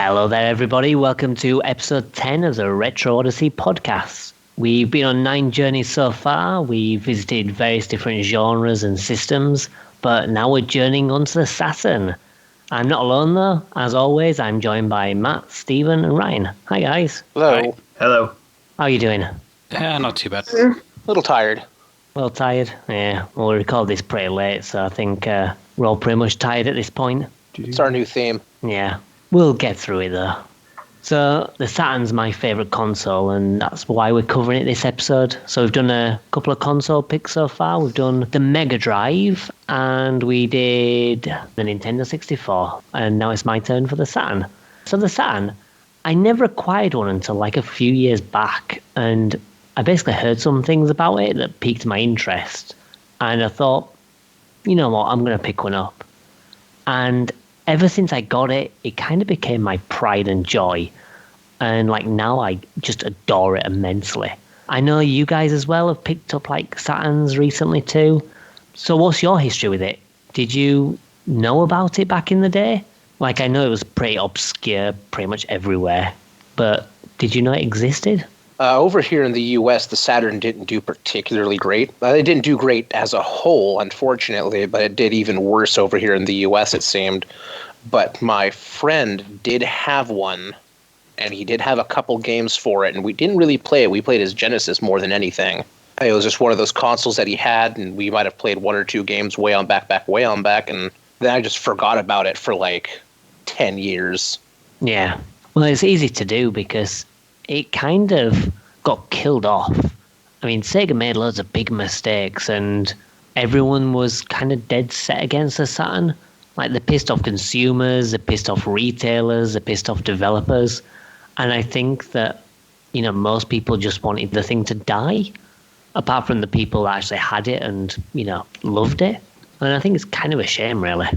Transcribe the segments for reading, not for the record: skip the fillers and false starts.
Hello there, everybody. Welcome to episode 10 of the Retro Odyssey podcast. We've been on 9 journeys so far. We've visited various different genres and systems, but now we're journeying onto the Saturn. I'm not alone, though. As always, I'm joined by Matt, Stephen, and Ryan. Hi, guys. Hello. Hi. Hello. How are you doing? Not too bad. A little tired. Well, tired? Yeah. Well, we recorded this pretty late, so I think we're all pretty much tired at this point. It's our new theme. Yeah. We'll get through it, though. So, the Saturn's my favourite console, and that's why we're covering it this episode. So, we've done a couple of console picks so far. We've done the Mega Drive, and we did the Nintendo 64. And now it's my turn for the Saturn. So, the Saturn, I never acquired one until like a few years back, and I basically heard some things about it that piqued my interest. And I thought, you know what, I'm going to pick one up. And ever since I got it, it kind of became my pride and joy. And like now I just adore it immensely. I know you guys as well have picked up like Saturns recently too. So what's your history with it? Did you know about it back in the day? Like I know it was pretty obscure pretty much everywhere. But did you know it existed? Over here in the U.S., the Saturn didn't do particularly great. It didn't do great as a whole, unfortunately, but it did even worse over here in the U.S., it seemed. But my friend did have one, and he did have a couple games for it, and we didn't really play it. We played his Genesis more than anything. It was just one of those consoles that he had, and we might have played one or two games way on back, and then I just forgot about it for like 10 years. Yeah. Well, it's easy to do because it kind of got killed off. I mean, Sega made loads of big mistakes and everyone was kind of dead set against the Saturn. Like, they pissed off consumers, they pissed off retailers, they pissed off developers. And I think that, you know, most people just wanted the thing to die, apart from the people that actually had it and, you know, loved it. And I think it's kind of a shame, really.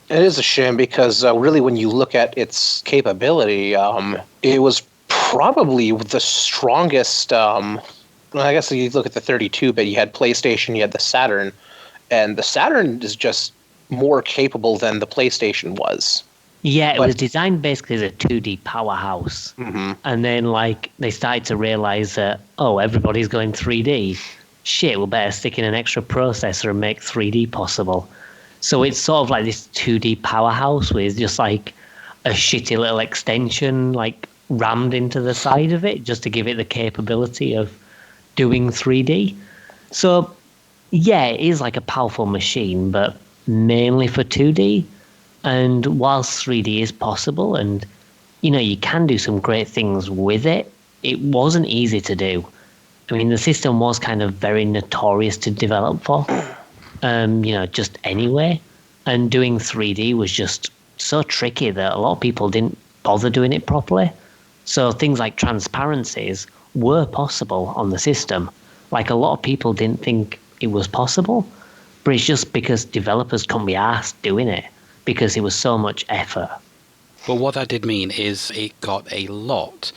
It is a shame because really when you look at its capability, it was probably the strongest. I guess if you look at the 32-bit, you had PlayStation, you had the Saturn, and the Saturn is just more capable than the PlayStation was. Yeah, it was designed basically as a 2D powerhouse. Mm-hmm. And then, like, they started to realize that, oh, everybody's going 3D. Shit, we'll better stick in an extra processor and make 3D possible. So it's sort of like this 2D powerhouse with just like a shitty little extension, like, rammed into the side of it just to give it the capability of doing 3D. So, yeah, it is like a powerful machine, but mainly for 2D. And whilst 3D is possible and, you know, you can do some great things with it, it wasn't easy to do. I mean, the system was kind of very notorious to develop for, you know, just anyway. And doing 3D was just so tricky that a lot of people didn't bother doing it properly. So things like transparencies were possible on the system. Like, a lot of people didn't think it was possible, but it's just because developers couldn't be asked doing it because it was so much effort. But what that did mean is it got a lot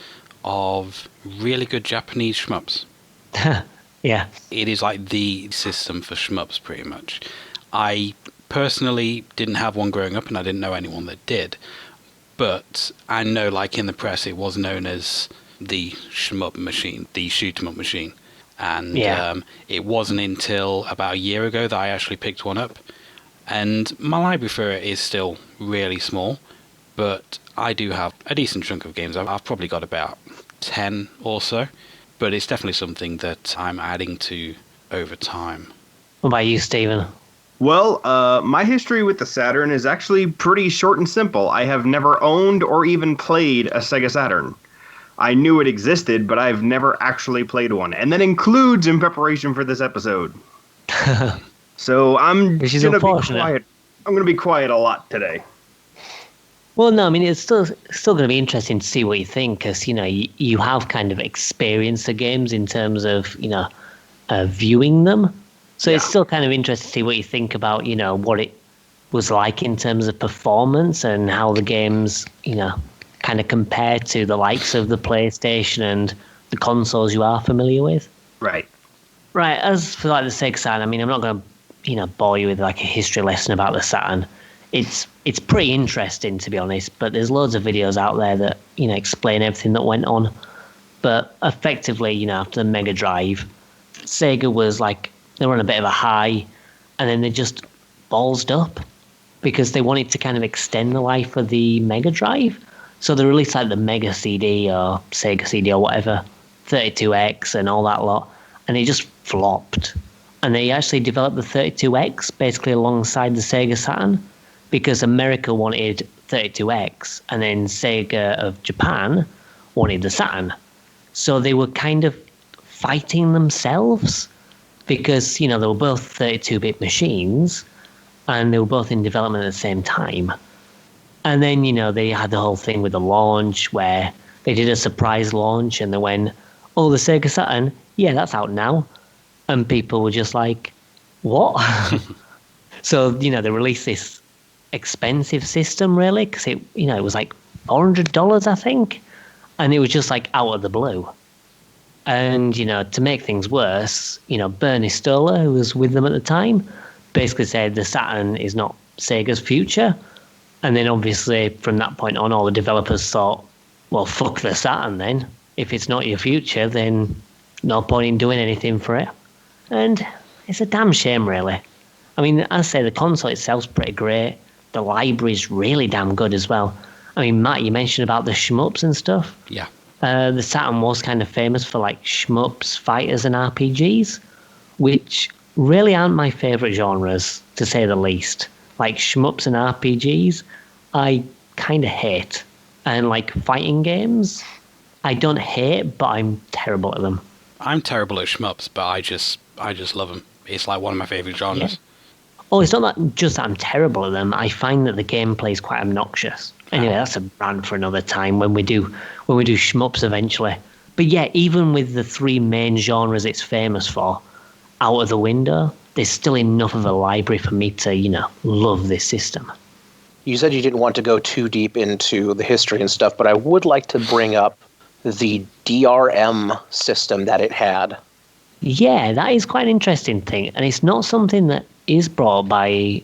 of really good Japanese shmups. Yeah. It is like the system for shmups, pretty much. I personally didn't have one growing up, and I didn't know anyone that did. But I know, like, in the press, it was known as the shmup machine, the shoot-em-up machine. And it wasn't until about a year ago that I actually picked one up. And my library for it is still really small, but I do have a decent chunk of games. I've probably got about 10 or so, but it's definitely something that I'm adding to over time. What about you, Stephen? Well, my history with the Saturn is actually pretty short and simple. I have never owned or even played a Sega Saturn. I knew it existed, but I've never actually played one. And that includes in preparation for this episode. So I'm going to be quiet. I'm going to be quiet a lot today. Well, no, I mean, it's still going to be interesting to see what you think, because, you know, you have kind of experienced the games in terms of, you know, viewing them. So it's still kind of interesting to see what you think about, you know, what it was like in terms of performance and how the games, you know, kind of compare to the likes of the PlayStation and the consoles you are familiar with. Right. Right. As for like the Sega Saturn, I mean, I'm not going to, you know, bore you with like a history lesson about the Saturn. it's pretty interesting, to be honest. But there's loads of videos out there that explain everything that went on. But effectively, after the Mega Drive, Sega was like they were on a bit of a high, and then they just ballsed up because they wanted to kind of extend the life of the Mega Drive. So they released like the Mega CD or Sega CD or whatever, 32X and all that lot, and it just flopped. And they actually developed the 32X basically alongside the Sega Saturn because America wanted 32X and then Sega of Japan wanted the Saturn. So they were kind of fighting themselves because, they were both 32-bit machines and they were both in development at the same time. And then, they had the whole thing with the launch where they did a surprise launch and they went, oh, the Sega Saturn, yeah, that's out now. And people were just like, what? So, they released this expensive system, really, because it was like $400, I think. And it was just like out of the blue. And, to make things worse, Bernie Stoller, who was with them at the time, basically said the Saturn is not Sega's future. And then obviously from that point on, all the developers thought, well, fuck the Saturn then. If it's not your future, then no point in doing anything for it. And it's a damn shame, really. I mean, as I say, the console itself's pretty great. The library's really damn good as well. I mean, Matt, you mentioned about the shmups and stuff. Yeah. The Saturn was kind of famous for like shmups, fighters, and RPGs, which really aren't my favourite genres, to say the least. Like shmups and RPGs, I kind of hate. And like fighting games, I don't hate, but I'm terrible at them. I'm terrible at shmups, but I just love them. It's like one of my favourite genres. Yeah. Oh, it's not that I'm terrible at them. I find that the gameplay is quite obnoxious. Anyway, that's a rant for another time when we do shmups eventually. But yeah, even with the three main genres it's famous for out of the window, there's still enough of a library for me to, love this system. You said you didn't want to go too deep into the history and stuff, but I would like to bring up the DRM system that it had. Yeah, that is quite an interesting thing. And it's not something that is brought by,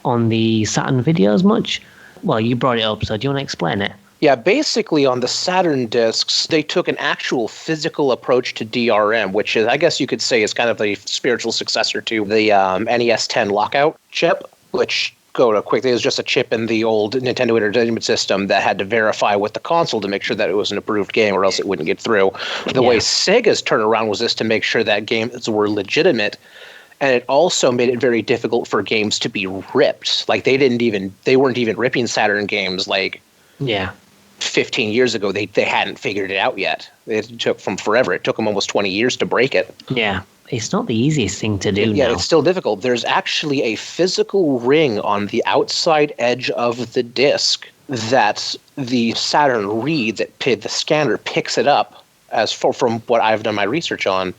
on the Saturn videos much. Well, you brought it up, so do you want to explain it? Yeah, basically on the Saturn discs, they took an actual physical approach to DRM, which is, I guess you could say, is kind of the spiritual successor to the NES 10 lockout chip, which, go to quickly, it was just a chip in the old Nintendo Entertainment System that had to verify with the console to make sure that it was an approved game or else it wouldn't get through. The way Sega's turnaround was this to make sure that games were legitimate. And it also made it very difficult for games to be ripped. Like they weren't even ripping Saturn games like 15 years ago. They hadn't figured it out yet. It took them forever. It took them almost 20 years to break it. Yeah, it's not the easiest thing to do now. Yeah, it's still difficult. There's actually a physical ring on the outside edge of the disc that the Saturn reads. The scanner picks it up from what I've done my research on.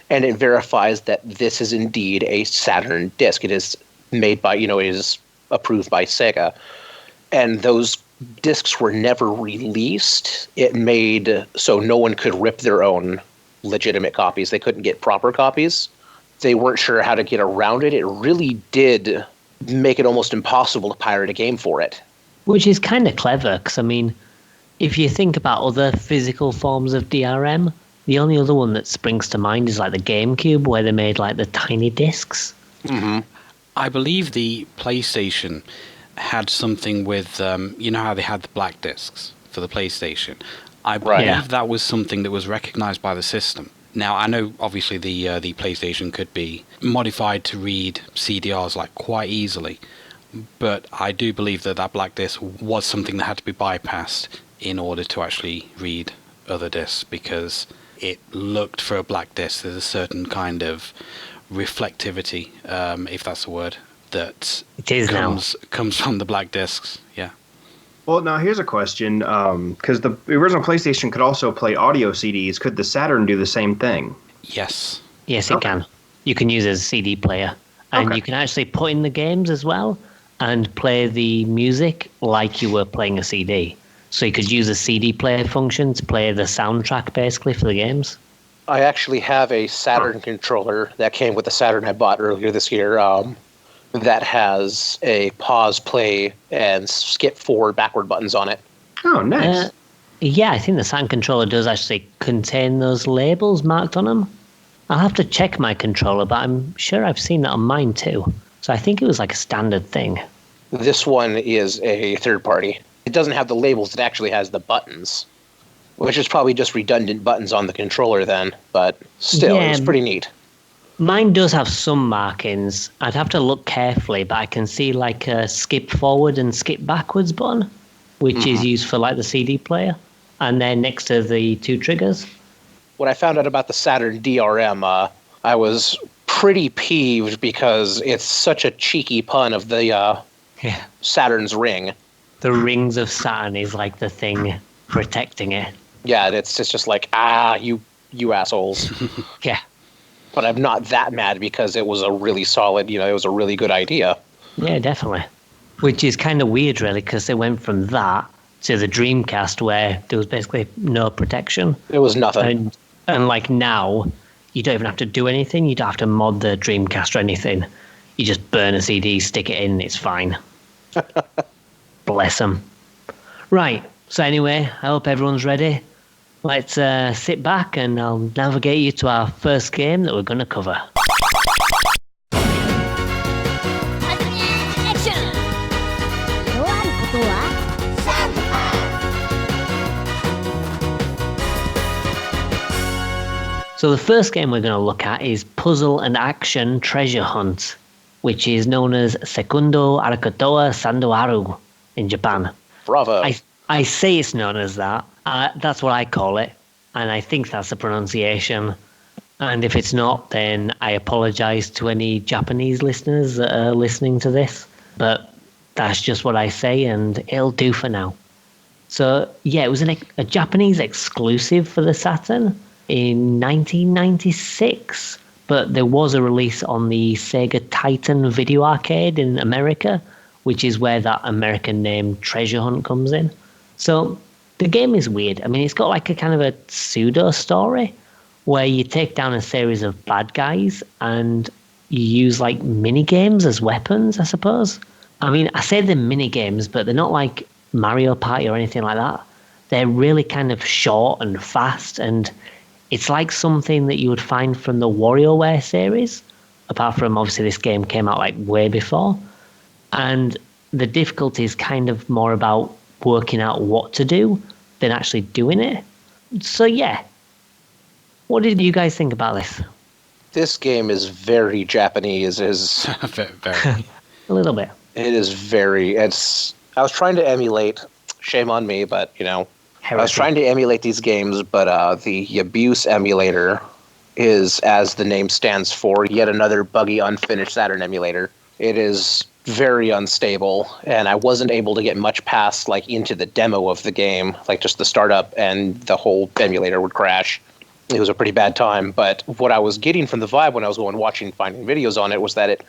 And it verifies that this is indeed a Saturn disc. It is made by, it is approved by Sega. And those discs were never released. It made so no one could rip their own legitimate copies. They couldn't get proper copies. They weren't sure how to get around it. It really did make it almost impossible to pirate a game for it. Which is kind of clever, because, I mean, if you think about other physical forms of DRM, the only other one that springs to mind is like the GameCube, where they made like the tiny discs. Mm-hmm. I believe the PlayStation had something with, you know how they had the black discs for the PlayStation? I believe that was something that was recognized by the system. Now, I know obviously the PlayStation could be modified to read CDRs like quite easily, but I do believe that black disc was something that had to be bypassed in order to actually read other discs, because it looked for a black disc. There's a certain kind of reflectivity, if that's the word, that comes from the black discs. Yeah. Well, now here's a question, because the original PlayStation could also play audio CDs. Could the Saturn do the same thing? Yes. Yes, it can. You can use it as a CD player, and you can actually put in the games as well and play the music like you were playing a CD. So you could use a CD player function to play the soundtrack, basically, for the games. I actually have a Saturn controller that came with the Saturn I bought earlier this year. that has a pause, play, and skip forward, backward buttons on it. Oh, nice. Yeah, I think the Saturn controller does actually contain those labels marked on them. I'll have to check my controller, but I'm sure I've seen that on mine too. So I think it was like a standard thing. This one is a third party. It doesn't have the labels, it actually has the buttons, which is probably just redundant buttons on the controller then, but still, Yeah, it's pretty neat. Mine does have some markings. I'd have to look carefully, but I can see like a skip forward and skip backwards button, which is used for like the CD player, and then next to the two triggers. When I found out about the Saturn DRM, I was pretty peeved because it's such a cheeky pun of the Saturn's ring. The rings of Saturn is like the thing protecting it. Yeah, it's just like, you assholes. Yeah. But I'm not that mad because it was a really solid, it was a really good idea. Yeah, definitely. Which is kind of weird, really, because they went from that to the Dreamcast where there was basically no protection. It was nothing. And like now, you don't even have to do anything. You don't have to mod the Dreamcast or anything. You just burn a CD, stick it in, it's fine. Bless them. Right, so anyway, I hope everyone's ready. Let's sit back and I'll navigate you to our first game that we're going to cover. So the first game we're going to look at is Puzzle and Action Treasure Hunt, which is known as Sekundo Arakotoa Sandoharu in Japan. Bravo. I say it's known as that. That's what I call it, and I think that's the pronunciation. And if it's not, then I apologize to any Japanese listeners that are listening to this. But that's just what I say, and it'll do for now. So, yeah, it was a Japanese exclusive for the Saturn in 1996. But there was a release on the Sega Titan Video Arcade in America, which is where that American name Treasure Hunt comes in. So the game is weird. I mean, it's got like a kind of a pseudo story where you take down a series of bad guys and you use like mini games as weapons, I suppose. I mean, I say they're mini games, but they're not like Mario Party or anything like that. They're really kind of short and fast, and it's like something that you would find from the WarioWare series, apart from obviously this game came out like way before. And the difficulty is kind of more about working out what to do than actually doing it. So yeah, what did you guys think about this? This game is very Japanese. Very. A little bit. It is very. I was trying to emulate. Shame on me, but I was trying to emulate these games, but the Yabuse emulator is, as the name stands for, yet another buggy, unfinished Saturn emulator. It is very unstable, and I wasn't able to get much past like into the demo of the game, like just the startup, and the whole emulator would crash. It was a pretty bad time, but what I was getting from the vibe when I was finding videos on it was that it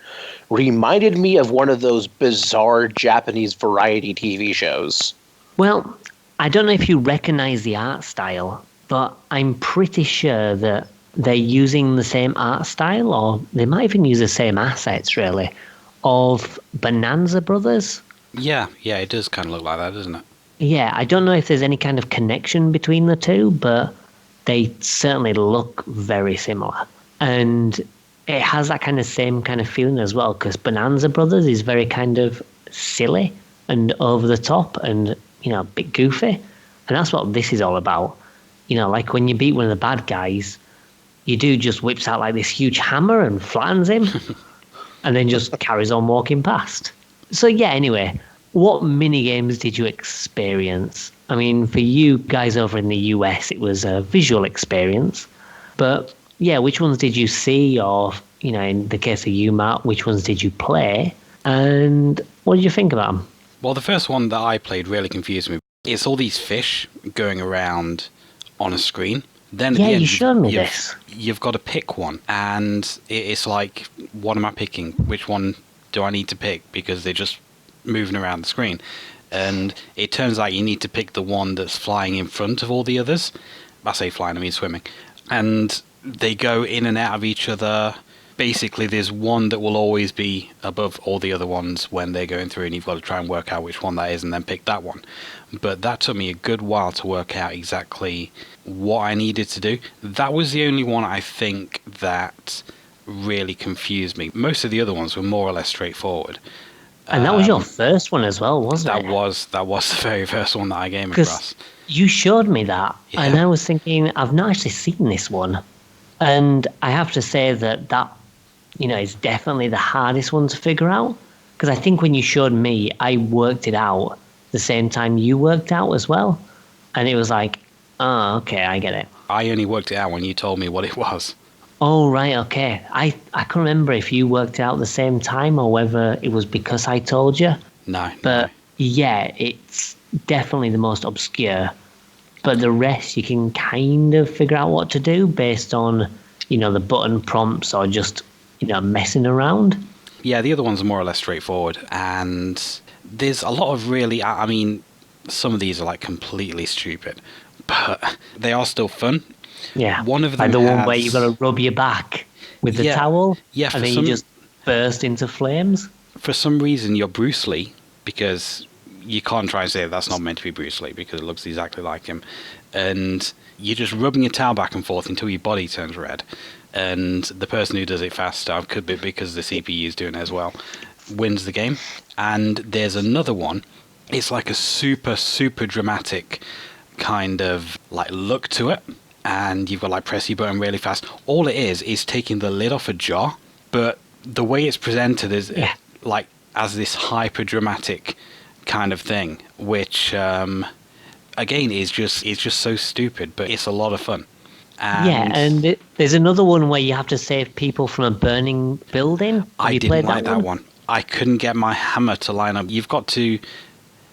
reminded me of one of those bizarre Japanese variety TV shows. Well, I don't know if you recognize the art style, but I'm pretty sure that they're using the same art style, or they might even use the same assets, really, of Bonanza Brothers. Yeah, it does kind of look like that, doesn't it? Yeah, I don't know if there's any kind of connection between the two, but they certainly look very similar. And it has that kind of same kind of feeling as well, because Bonanza Brothers is very kind of silly and over the top and, a bit goofy. And that's what this is all about. Like when you beat one of the bad guys, you do just whips out like this huge hammer and flattens him and then just carries on walking past. So yeah, anyway, what mini games did you experience? I mean, for you guys over in the US, it was a visual experience. But yeah, which ones did you see? Or, in the case of you, Matt, which ones did you play? And what did you think about them? Well, the first one that I played really confused me. It's all these fish going around on a screen. Then at the end, you showed me this. You've got to pick one. And it's like, what am I picking? Which one do I need to pick? Because they're just moving around the screen. And it turns out you need to pick the one that's flying in front of all the others. I say flying, I mean swimming. And they go in and out of each other. basically there's one that will always be above all the other ones when they're going through, and you've got to try and work out which one that is and then pick that one. But that took me a good while to work out exactly what I needed to do. That was the only one I think that really confused me. Most of the other ones were more or less straightforward. And that was your first one as well, wasn't it? That was the very first one that I came across. You showed me that, and I was thinking, I've not actually seen this one. And I have to say that is definitely the hardest one to figure out. Because I think when you showed me, I worked it out the same time you worked out as well. And it was like, oh, okay, I get it. I only worked it out when you told me what it was. Oh, right, okay. I can't remember if you worked it out at the same time or whether it was because I told you. No. But yeah, it's definitely the most obscure. But the rest you can kind of figure out what to do based on, the button prompts or just, messing around. Yeah, the other ones are more or less straightforward. And there's a lot of really, I mean, some of these are like completely stupid, but they are still fun. Yeah, one of them like the one where you've got to rub your back with the towel, and then you just burst into flames. For some reason, you're Bruce Lee, because you can't try and say that's not meant to be Bruce Lee, because it looks exactly like him. And you're just rubbing your towel back and forth until your body turns red. And the person who does it faster, could be because the CPU is doing it as well, wins the game. And there's another one. It's like a super, super dramatic kind of like look to it. And you've got like press your button really fast. All it is taking the lid off a jar, but the way it's presented is like as this hyper dramatic kind of thing, which again is just so stupid, but it's a lot of fun. And there's another one where you have to save people from a burning building. I didn't like that one. I couldn't get my hammer to line up. You've got to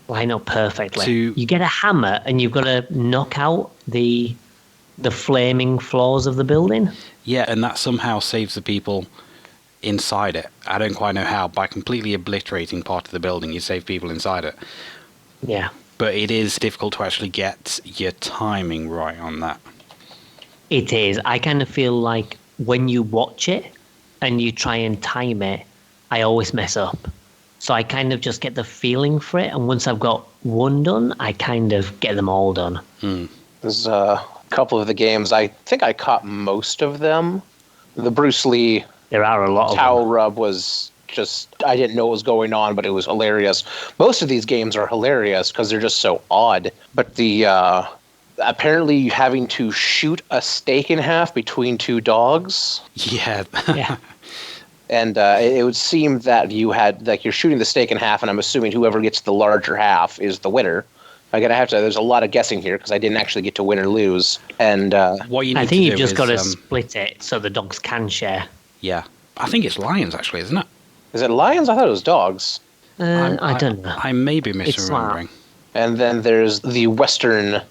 line up perfectly. You get a hammer and you've got to knock out the flaming floors of the building. Yeah, and that somehow saves the people inside it. I don't quite know how. By completely obliterating part of the building, you save people inside it. Yeah. But it is difficult to actually get your timing right on that. It is. I kind of feel like when you watch it and you try and time it, I always mess up. So I kind of just get the feeling for it, and once I've got one done, I kind of get them all done. There's couple of the games, I think I caught most of them. The Bruce Lee there are a lot towel of them. Rub was just, I didn't know what was going on, but it was hilarious. Most of these games are hilarious because they're just so odd. But the apparently having to shoot a steak in half between two dogs. Yeah. And it would seem that you had, like, you're shooting the steak in half, and I'm assuming whoever gets the larger half is the winner. There's a lot of guessing here because I didn't actually get to win or lose. And what you need I think to you've do just is, got to split it so the dogs can share. Yeah. I think it's lions, actually, isn't it? Is it lions? I thought it was dogs. I don't know. I may be misremembering. And then there's the Western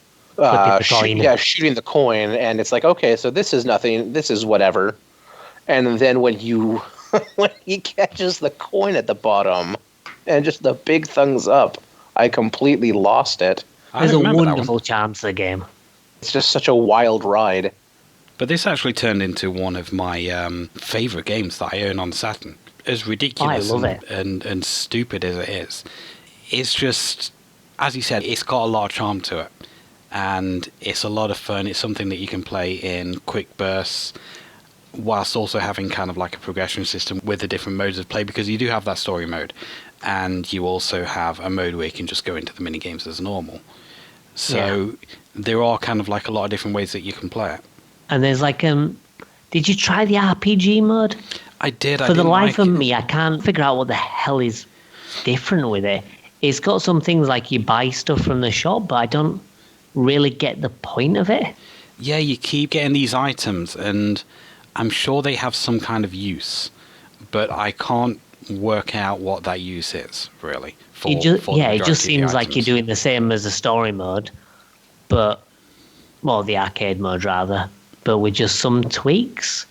shooting the coin. And it's like, okay, so this is nothing. This is whatever. And then when he catches the coin at the bottom and just the big thumbs up, I completely lost it. There's a wonderful charm to the game. It's just such a wild ride. But this actually turned into one of my favorite games that I own on Saturn. As ridiculous and stupid as it is, it's just, as you said, it's got a lot of charm to it. And it's a lot of fun. It's something that you can play in quick bursts, whilst also having kind of like a progression system with the different modes of play, because you do have that story mode. And you also have a mode where you can just go into the mini games as normal. So there are kind of like a lot of different ways that you can play it. And there's like, did you try the RPG mode? I did. For the life of me, I can't figure out what the hell is different with it. It's got some things like you buy stuff from the shop, but I don't really get the point of it. Yeah, you keep getting these items, and I'm sure they have some kind of use, but I can't work out what that use is, really. It just seems like you're doing the same as the story mode, the arcade mode rather, but with just some tweaks.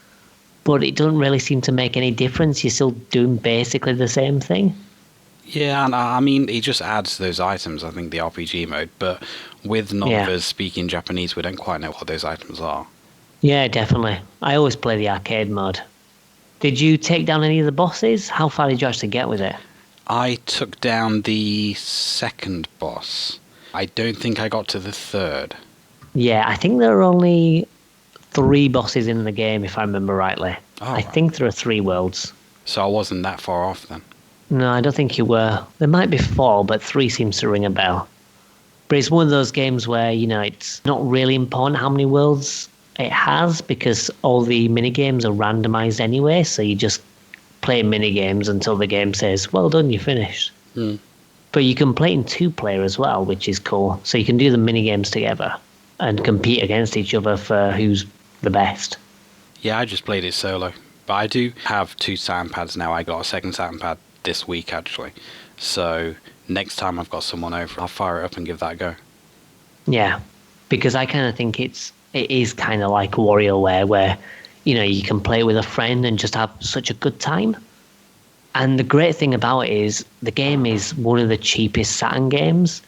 But it doesn't really seem to make any difference. You're still doing basically the same thing. Yeah, and I mean, it just adds those items, I think, the RPG mode, but with none of us speaking Japanese, we don't quite know what those items are. Yeah, definitely. I always play the arcade mode. Did you take down any of the bosses? How far did you actually get with it? I took down the second boss. I don't think I got to the third. Yeah, I think there are only 3 bosses in the game, if I remember rightly. I think there are 3 worlds. So I wasn't that far off then. No, I don't think you were. There might be 4, but 3 seems to ring a bell. But it's one of those games where, it's not really important how many worlds it has, because all the minigames are randomized anyway, so you just play minigames until the game says, well done, you finished. But you can play in 2-player as well, which is cool. So you can do the minigames together and compete against each other for who's the best. Yeah, I just played it solo. But I do have 2 Saturn pads now. I got a second Saturn pad this week, actually. So next time I've got someone over, I'll fire it up and give that a go. Yeah, because I kind of think it is kind of like WarioWare, where, you can play with a friend and just have such a good time. And the great thing about it is the game is one of the cheapest Saturn games.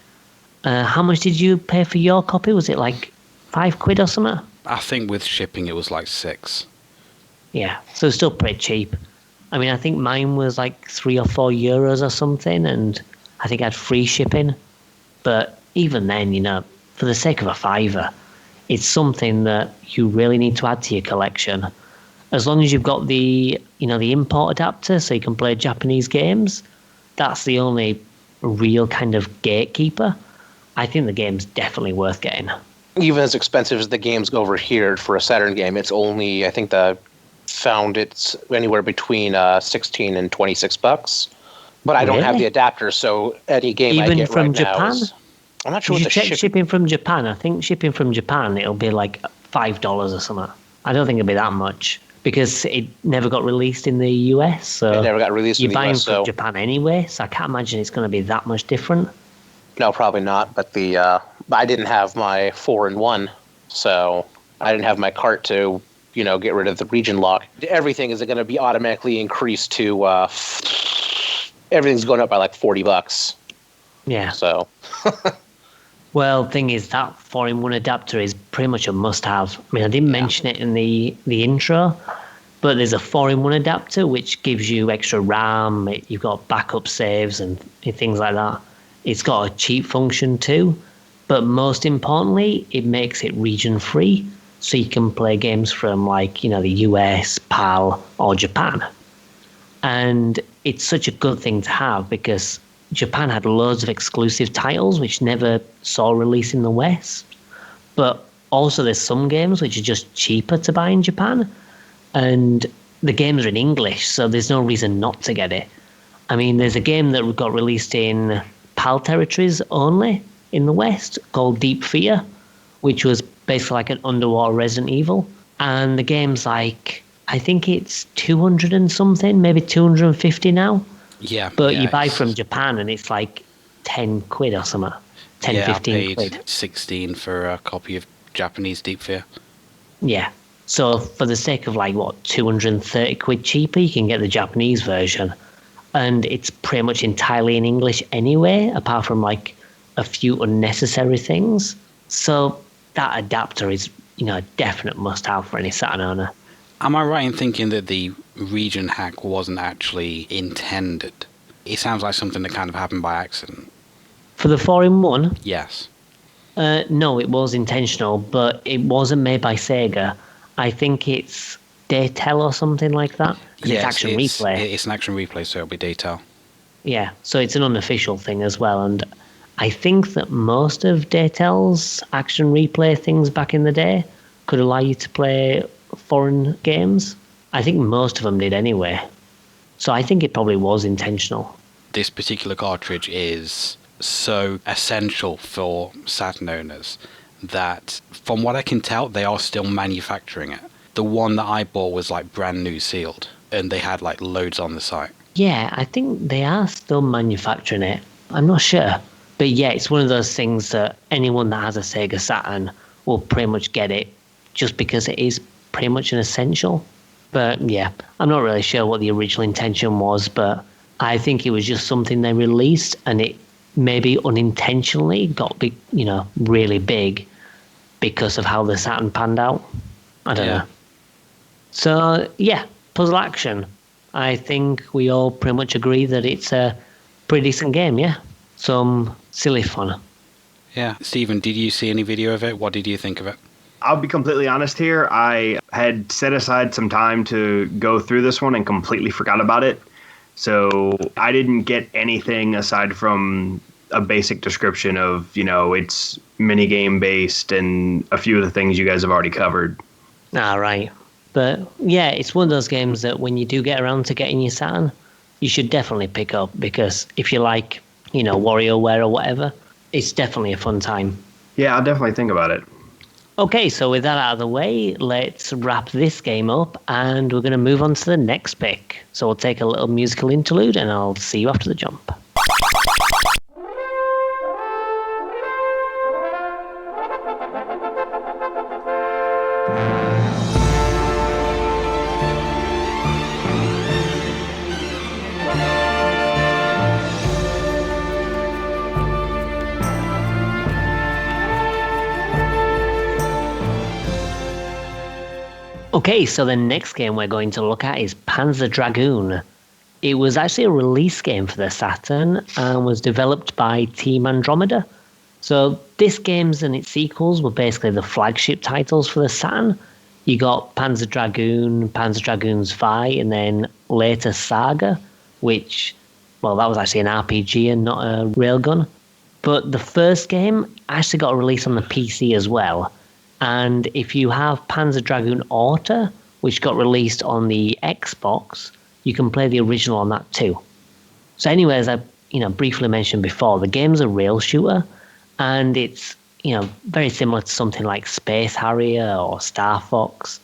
How much did you pay for your copy? Was it like £5 or something? I think with shipping it was like 6. Yeah, so it's still pretty cheap. I mean, I think mine was like €3 or €4 or something, and I think I had free shipping. But even then, for the sake of a £5, it's something that you really need to add to your collection. As long as you've got the import adapter so you can play Japanese games, that's the only real kind of gatekeeper. I think the game's definitely worth getting. Even as expensive as the games go over here for a Saturn game, it's only, I think found it's anywhere between $16 and $26. But I don't have the adapter, so any game even I get from right Japan? now I'm not sure Did what you check shipping from Japan? I think shipping from Japan, it'll be like $5 or something. I don't think it'll be that much, because it never got released in the US. So it never got released in the US. You're buying from Japan anyway, so I can't imagine it's going to be that much different. No, probably not. But I didn't have my 4-in-1, so I didn't have my cart to, get rid of the region lock. Everything is going to be automatically increased to. Everything's going up by like $40. Yeah. So. Well, the thing is, that 4-in-1 adapter is pretty much a must-have. I mean, I didn't mention it in the intro, but there's a 4-in-1 adapter which gives you extra RAM. You've got backup saves and things like that. It's got a cheat function too, but most importantly, it makes it region-free, so you can play games from the US, PAL, or Japan. And it's such a good thing to have, because Japan had loads of exclusive titles which never saw release in the West. But also there's some games which are just cheaper to buy in Japan. And the games are in English, so there's no reason not to get it. I mean, there's a game that got released in PAL territories only in the West called Deep Fear, which was basically like an underwater Resident Evil. And the game's I think it's 200 and something, maybe 250 now. Yeah. But you buy from Japan and it's like £10 or something. 15 quid. I paid 16 for a copy of Japanese Deep Fear. Yeah. So for the sake of 230 quid cheaper, you can get the Japanese version. And it's pretty much entirely in English anyway, apart from a few unnecessary things. So that adapter is, a definite must-have for any Saturn owner. Am I right in thinking that the region hack wasn't actually intended? It sounds like something that kind of happened by accident. For the 4-in-1? Yes. No, it was intentional, but it wasn't made by Sega. I think it's Daytel or something like that. Yeah, it's Action Replay. It's an Action Replay, so it'll be Daytel. Yeah, so it's an unofficial thing as well. And I think that most of Daytel's Action Replay things back in the day could allow you to play foreign games. I think most of them did anyway. So I think it probably was intentional. This particular cartridge is so essential for Saturn owners that, from what I can tell, they are still manufacturing it. The one that I bought was brand new sealed, and they had loads on the site. Yeah, I think they are still manufacturing it. I'm not sure. But yeah, it's one of those things that anyone that has a Sega Saturn will pretty much get it, just because it is pretty much an essential. But yeah, I'm not really sure what the original intention was, but I think it was just something they released, and it maybe unintentionally got big, really big because of how the Saturn panned out. I don't know. So yeah, puzzle action. I think we all pretty much agree that it's a pretty decent game, yeah? Some silly fun. Yeah. Stephen, did you see any video of it? What did you think of it? I'll be completely honest here. I had set aside some time to go through this one and completely forgot about it. So I didn't get anything aside from a basic description of, it's minigame based and a few of the things you guys have already covered. Ah, right. But yeah, it's one of those games that when you do get around to getting your Saturn, you should definitely pick up, because if you like, WarioWare or whatever, it's definitely a fun time. Yeah, I'll definitely think about it. Okay, so with that out of the way, let's wrap this game up, and we're going to move on to the next pick. So we'll take a little musical interlude, and I'll see you after the jump. Okay, so the next game we're going to look at is Panzer Dragoon. It was actually a release game for the Saturn and was developed by Team Andromeda. So this game's and its sequels were basically the flagship titles for the Saturn. You got Panzer Dragoon's Vi, and then later Saga, which, well, that was actually an RPG and not a railgun. But the first game actually got a release on the PC as well. And if you have Panzer Dragoon Auto, which got released on the Xbox, you can play the original on that too. So anyway, as I briefly mentioned before, the game's a rail shooter, and it's very similar to something like Space Harrier or Star Fox.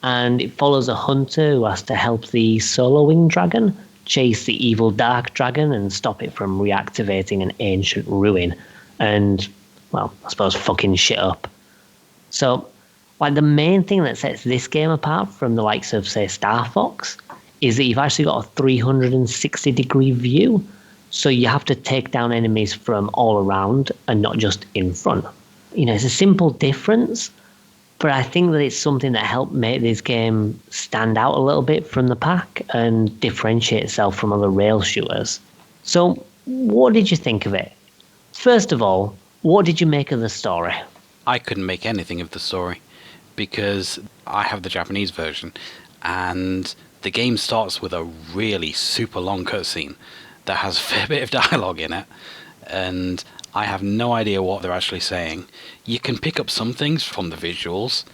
And it follows a hunter who has to help the Solo Wing Dragon chase the evil Dark Dragon and stop it from reactivating an ancient ruin and, well, I suppose fucking shit up. So, the main thing that sets this game apart from the likes of, say, Star Fox is that you've actually got a 360-degree view, so you have to take down enemies from all around and not just in front. It's a simple difference, but I think that it's something that helped make this game stand out a little bit from the pack and differentiate itself from other rail shooters. So, what did you think of it? First of all, what did you make of the story? I couldn't make anything of the story because I have the Japanese version, and the game starts with a really super long cutscene that has a fair bit of dialogue in it, and I have no idea what they're actually saying. You can pick up some things from the visuals,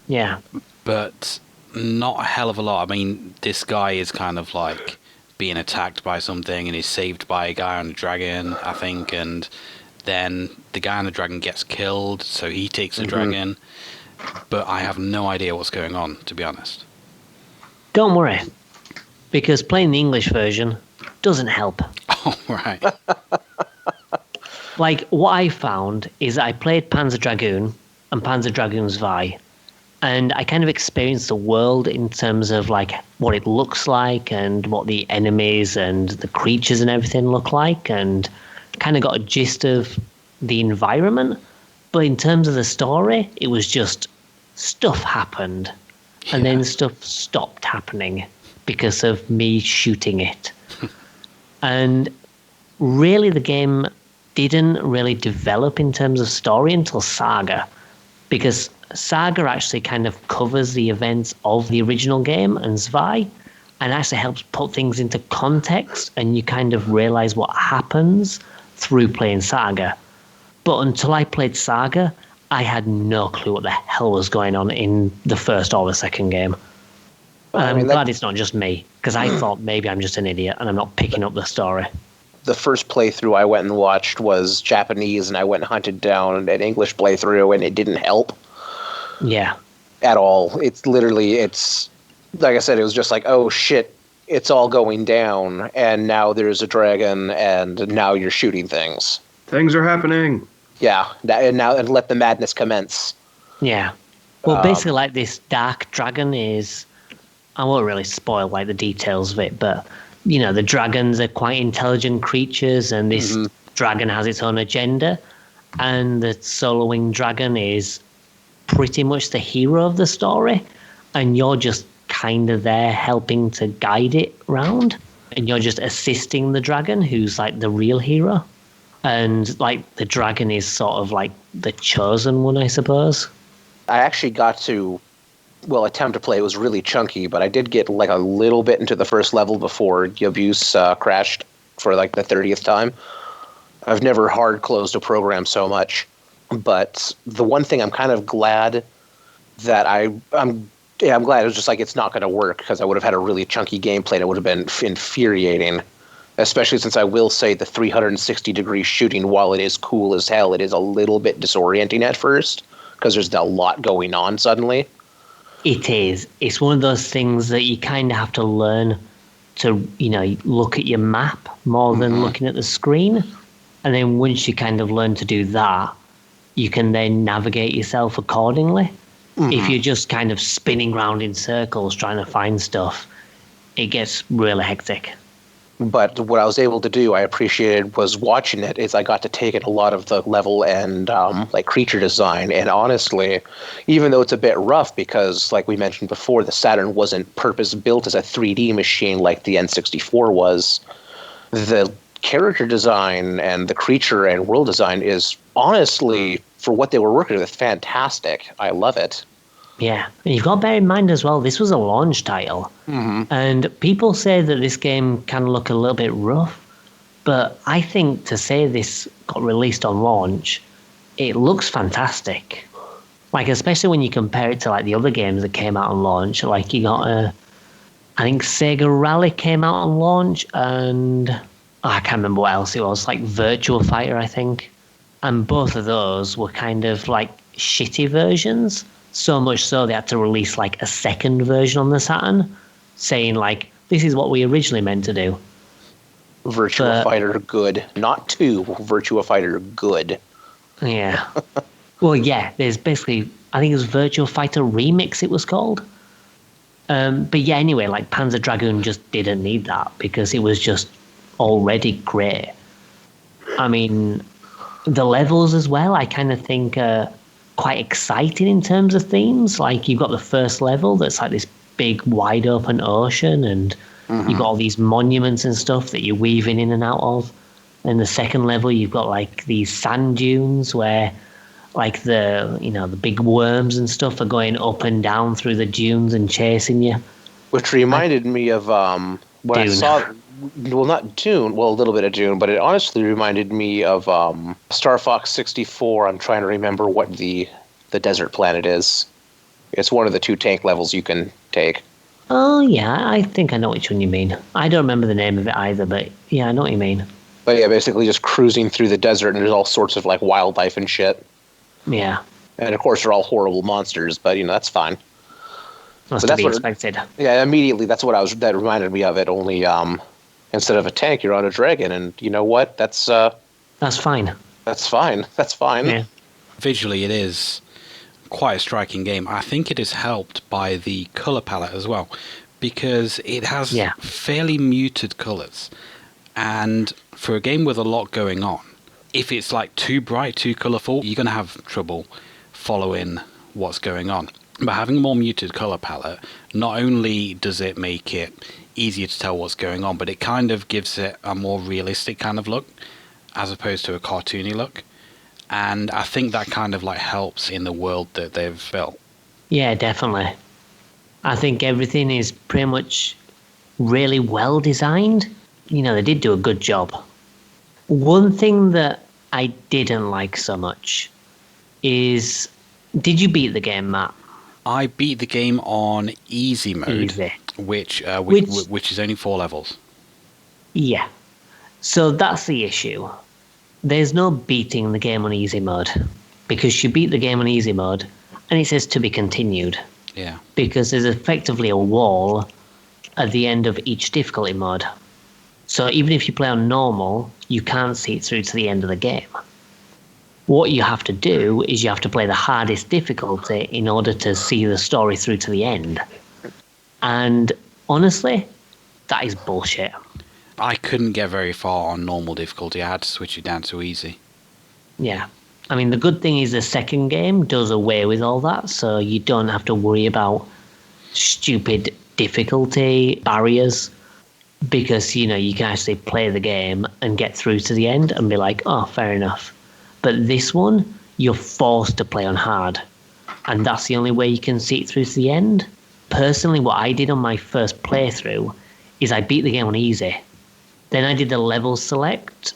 yeah, but not a hell of a lot. I mean, this guy is kind of like being attacked by something and is saved by a guy on a dragon, I think, and then the guy on the dragon gets killed, so he takes the dragon. But I have no idea what's going on, to be honest. Don't worry, because playing the English version doesn't help. Oh, right. What I found is I played Panzer Dragoon and Panzer Dragoon's Vi, and I kind of experienced the world in terms of what it looks like and what the enemies and the creatures and everything look like, and kind of got a gist of the environment. But in terms of the story, it was just stuff happened, and then stuff stopped happening because of me shooting it. And really the game didn't really develop in terms of story until Saga, because Saga actually kind of covers the events of the original game and Zwei, and actually helps put things into context, and you kind of realize what happens through playing Saga. But until I played Saga, I had no clue what the hell was going on in the first or the second game. And I'm glad it's not just me, because I thought maybe I'm just an idiot and I'm not picking up the story. The first playthrough I went and watched was Japanese, and I went and hunted down an English playthrough, and it didn't help. Yeah. At all. It's like I said, it was just like, oh shit, it's all going down, and now there's a dragon, and now you're shooting things. Things are happening. Yeah, and let the madness commence. Yeah. Well, basically, this dark dragon is, I won't really spoil the details of it, but the dragons are quite intelligent creatures, and this dragon has its own agenda, and the Solo Wing Dragon is pretty much the hero of the story, and you're just kind of there helping to guide it round, and you're just assisting the dragon, who's like the real hero. And like the dragon is sort of like the chosen one, I suppose. I actually got to, attempt to play. It was really chunky, but I did get like a little bit into the first level before Yabuse crashed for like the 30th time. I've never hard closed a program so much. But the one thing I'm kind of glad that I'm glad it was just like it's not going to work, because I would have had a really chunky gameplay that would have been infuriating. Especially since I will say the 360-degree shooting, while it is cool as hell, it is a little bit disorienting at first because there's a lot going on suddenly. It is. It's one of those things that you kind of have to learn to, look at your map more than looking at the screen. And then once you kind of learn to do that, you can then navigate yourself accordingly. If you're just kind of spinning around in circles trying to find stuff, it gets really hectic. But what I was able to do, I appreciated, was watching it, is I got to take in a lot of the level and like creature design. And honestly, even though it's a bit rough, because like we mentioned before, the Saturn wasn't purpose-built as a 3D machine like the N64 was, the character design and the creature and world design is honestly, for what they were working with, fantastic. I love it. Yeah, and you've got to bear in mind as well, this was a launch title. And people say that this game can look a little bit rough, but I think to say this got released on launch, it looks fantastic. Like, especially when you compare it to like the other games that came out on launch. Like you got I think Sega Rally came out on launch, and I can't remember what else it was, like Virtua Fighter, I think. And both of those were kind of like shitty versions. So much so they had to release like a second version on the Saturn, saying like, this is what we originally meant to do. Virtua Fighter good. Not 2, Virtua Fighter good. Yeah. Well, yeah, there's basically, I think it was Virtua Fighter Remix it was called. But yeah, anyway, like Panzer Dragoon just didn't need that because it was just already great. I mean, the levels as well, I kind of think quite exciting in terms of themes. Like you've got the first level that's like this big wide open ocean, and you've got all these monuments and stuff that you're weaving in and out of. And the second level you've got like these sand dunes where like the big worms and stuff are going up and down through the dunes and chasing you. Which reminded me of when Dune. I saw, well, not Dune, well, a little bit of Dune, but it honestly reminded me of Star Fox 64. I'm trying to remember what the desert planet is. It's one of the 2 tank levels you can take. Oh, yeah, I think I know which one you mean. I don't remember the name of it either, but yeah, I know what you mean. But yeah, basically just cruising through the desert, and there's all sorts of like wildlife and shit. Yeah. And of course, they're all horrible monsters, but that's fine. Must be expected. Yeah, immediately that's what that reminded me of it. Only instead of a tank, you're on a dragon, and you know what? That's fine. That's fine. That's fine. Yeah. Visually, it is quite a striking game. I think it is helped by the color palette as well, because it has fairly muted colors, and for a game with a lot going on, if it's like too bright, too colorful, you're going to have trouble following what's going on. But having a more muted color palette, not only does it make it easier to tell what's going on, but it kind of gives it a more realistic kind of look as opposed to a cartoony look. And I think that kind of like helps in the world that they've built. Yeah, definitely. I think everything is pretty much really well designed. They did do a good job. One thing that I didn't like so much is, did you beat the game, Matt? I beat the game on easy mode, which is only 4 levels. Yeah. So that's the issue. There's no beating the game on easy mode, because you beat the game on easy mode and it says to be continued. Yeah. Because there's effectively a wall at the end of each difficulty mode. So even if you play on normal, you can't see it through to the end of the game. What you have to do is you have to play the hardest difficulty in order to see the story through to the end. And honestly, that is bullshit. I couldn't get very far on normal difficulty. I had to switch it down to easy. Yeah. I mean, the good thing is the second game does away with all that, so you don't have to worry about stupid difficulty barriers because, you can actually play the game and get through to the end and be like, oh, fair enough. But this one, you're forced to play on hard. And that's the only way you can see it through to the end. Personally, what I did on my first playthrough is I beat the game on easy. Then I did the level select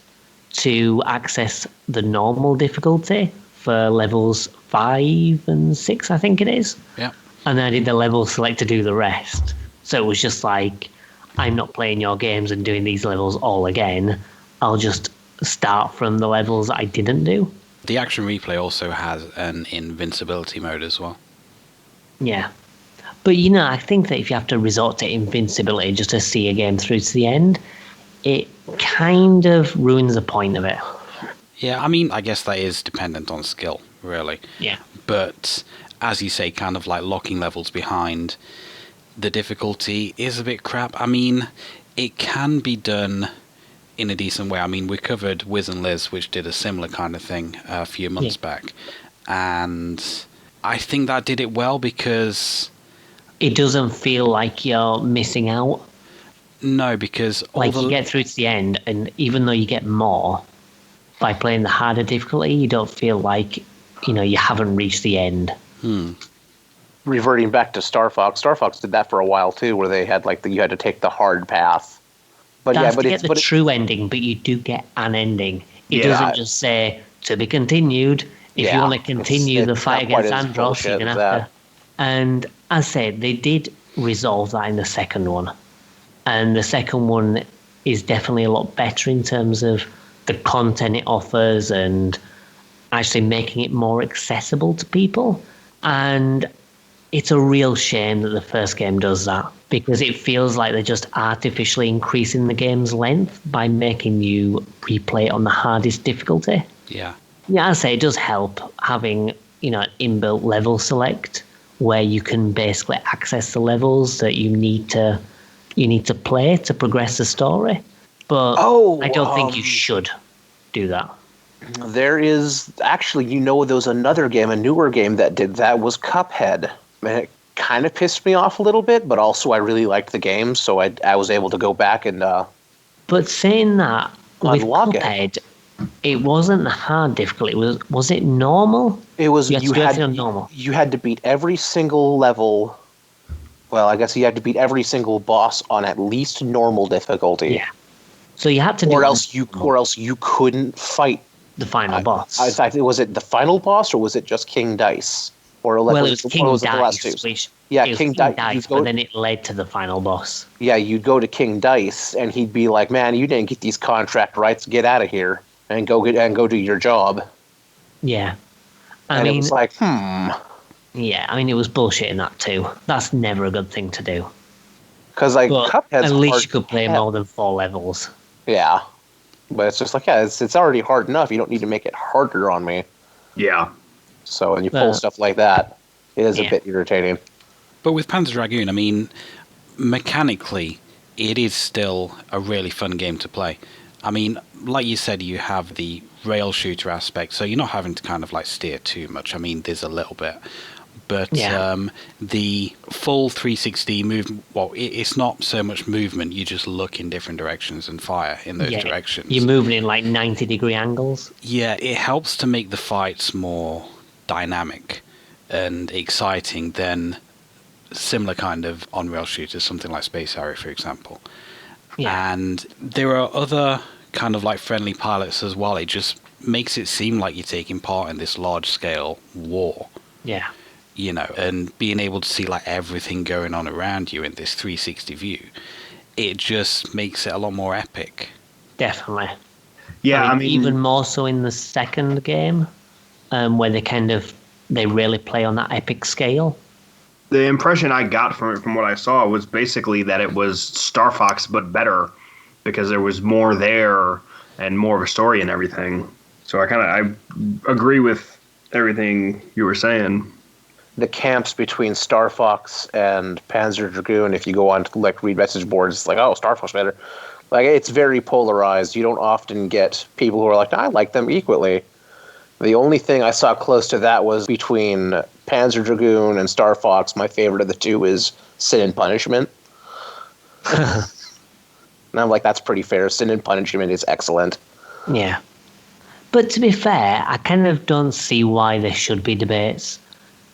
to access the normal difficulty for levels 5 and 6, I think it is. Yeah. And then I did the level select to do the rest. So it was just like, I'm not playing your games and doing these levels all again. I'll just start from the levels I didn't do. The action replay also has an invincibility mode as well. Yeah. But, I think that if you have to resort to invincibility just to see a game through to the end, it kind of ruins the point of it. Yeah, I mean, I guess that is dependent on skill, really. Yeah. But, as you say, kind of like locking levels behind, the difficulty is a bit crap. I mean, it can be done in a decent way. I mean, we covered Wiz and Liz, which did a similar kind of thing a few months back. And I think that did it well because... It doesn't feel like you're missing out. No, because... You get through to the end, and even though you get more, by playing the harder difficulty, you don't feel like, you haven't reached the end. Reverting back to Star Fox did that for a while too, where they had you had to take the hard path. But That's yeah, but to it's get the true ending, but you do get an ending. It doesn't just say to be continued. If you want to continue the fight against Andros, you're gonna have to. And as I said, they did resolve that in the second one, and the second one is definitely a lot better in terms of the content it offers and actually making it more accessible to people. And it's a real shame that the first game does that, because it feels like they're just artificially increasing the game's length by making you replay it on the hardest difficulty. Yeah. Yeah, I say it does help having, an inbuilt level select where you can basically access the levels that you need to play to progress the story. But I don't think you should do that. There is actually, there was another game, a newer game that did that, was Cuphead. And it kind of pissed me off a little bit, but also I really liked the game, so I was able to go back and But saying that, with Cuphead, it wasn't the hard difficulty. Was it normal? It was. You had to do it on normal. You had to beat every single level. Well, I guess you had to beat every single boss on at least normal difficulty. Yeah. So you had to do or else you couldn't fight the final boss. In fact, was it the final boss or was it just King Dice? Or it was King Dice. King Dice, but then it led to the final boss. Yeah, you'd go to King Dice, and he'd be like, "Man, you didn't get these contract rights. Get out of here and go do your job." Yeah, it was like, Yeah, I mean, it was bullshit in that too. That's never a good thing to do. Because Cuphead's at least you could play more than 4 levels. Yeah, but it's just like, it's already hard enough. You don't need to make it harder on me. Yeah. So, and you pull stuff like that, it is a bit irritating. But with Panzer Dragoon, I mean, mechanically, it is still a really fun game to play. I mean, like you said, you have the rail shooter aspect, so you're not having to kind of steer too much. I mean, there's a little bit. But the full 360 movement, well, it's not so much movement, you just look in different directions and fire in those directions. You're moving in 90-degree angles. Yeah, it helps to make the fights more dynamic and exciting than similar kind of on-rail shooters, something like Space Harrier, for example. Yeah. And there are other kind of friendly pilots as well. It just makes it seem like you're taking part in this large-scale war. Yeah. And being able to see everything going on around you in this 360 view, it just makes it a lot more epic. Definitely. Yeah, I mean even more so in the second game, where they really play on that epic scale. The impression I got from it, from what I saw, was basically that it was Star Fox but better, because there was more there and more of a story and everything. So I agree with everything you were saying. The camps between Star Fox and Panzer Dragoon, if you go on to read message boards, it's like, oh, Star Fox better. It's very polarized. You don't often get people who are like, I like them equally. The only thing I saw close to that was between Panzer Dragoon and Star Fox. My favorite of the two is Sin and Punishment. And I'm like, that's pretty fair. Sin and Punishment is excellent. Yeah. But to be fair, I kind of don't see why there should be debates,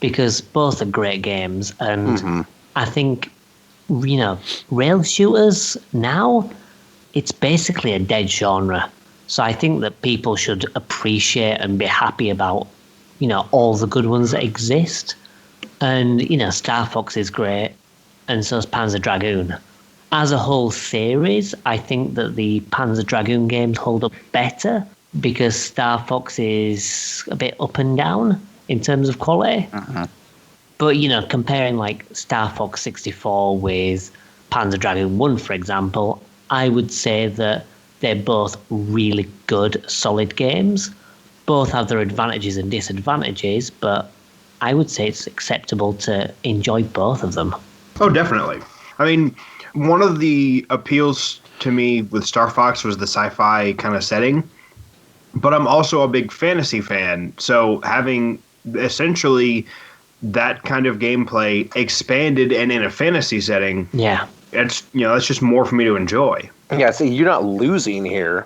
because both are great games, and I think, rail shooters now, it's basically a dead genre. So I think that people should appreciate and be happy about, all the good ones that exist. And, Star Fox is great, and so is Panzer Dragoon. As a whole series, I think that the Panzer Dragoon games hold up better, because Star Fox is a bit up and down in terms of quality. But, comparing like Star Fox 64 with Panzer Dragoon 1, for example, I would say that they're both really good, solid games. Both have their advantages and disadvantages, but I would say it's acceptable to enjoy both of them. Oh, definitely. I mean, one of the appeals to me with Star Fox was the sci-fi kind of setting, but I'm also a big fantasy fan, so having essentially that kind of gameplay expanded and in a fantasy setting, it's that's just more for me to enjoy. Yeah, see, you're not losing here.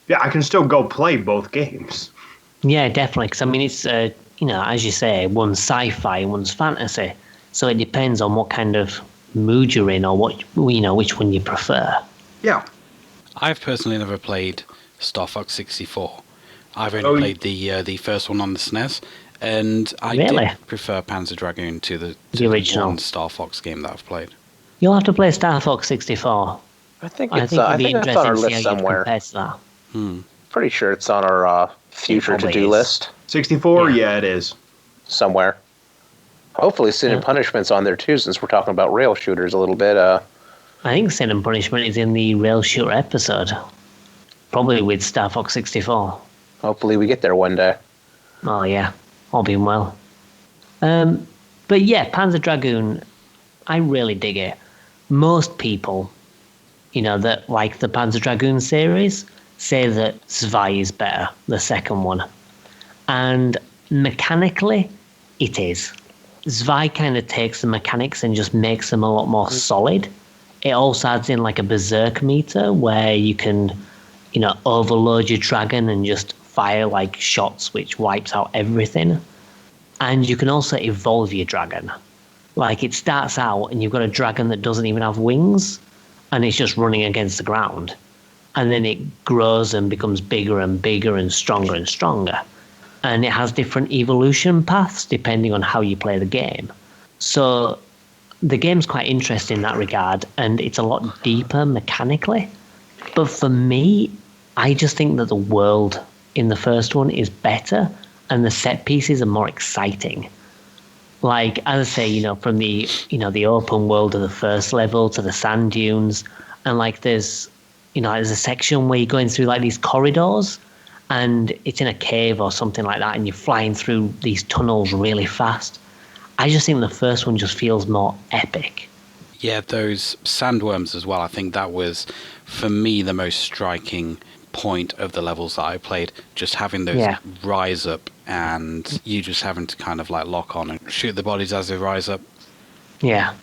Yeah, I can still go play both games. Yeah, definitely. Because I mean, it's as you say, one's sci-fi and one's fantasy, so it depends on what kind of mood you're in or what which one you prefer. Yeah, I've personally never played Star Fox 64. I've only played the first one on the SNES, and I did prefer Panzer Dragoon to the original one Star Fox game that I've played. You'll have to play Star Fox 64. I think it's on our list somewhere. Pretty sure it's on our future to-do list. 64? Yeah, it is. Somewhere. Hopefully Sin and Punishment's on there too, since we're talking about rail shooters a little bit. I think Sin and Punishment is in the rail shooter episode. Probably with Star Fox 64. Hopefully we get there one day. Oh yeah, all being well. But yeah, Panzer Dragoon, I really dig it. Most people, that like the Panzer Dragoon series, say that Zwei is better, the second one. And mechanically, it is. Zwei kind of takes the mechanics and just makes them a lot more solid. It also adds in like a berserk meter where you can, overload your dragon and just fire like shots which wipes out everything. And you can also evolve your dragon. Like it starts out and you've got a dragon that doesn't even have wings and it's just running against the ground. And then it grows and becomes bigger and bigger and stronger and stronger. And it has different evolution paths depending on how you play the game. So the game's quite interesting in that regard, and it's a lot deeper mechanically. But for me, I just think that the world in the first one is better, and the set pieces are more exciting. Like, as I say, from the, the open world of the first level to the sand dunes, and like there's a section where you're going through like these corridors, and it's in a cave or something like that, and you're flying through these tunnels really fast. I just think the first one just feels more epic. Yeah, those sandworms as well. I think that was, for me, the most striking point of the levels that I played. Just having those rise up and you just having to kind of like lock on and shoot the bodies as they rise up. Yeah.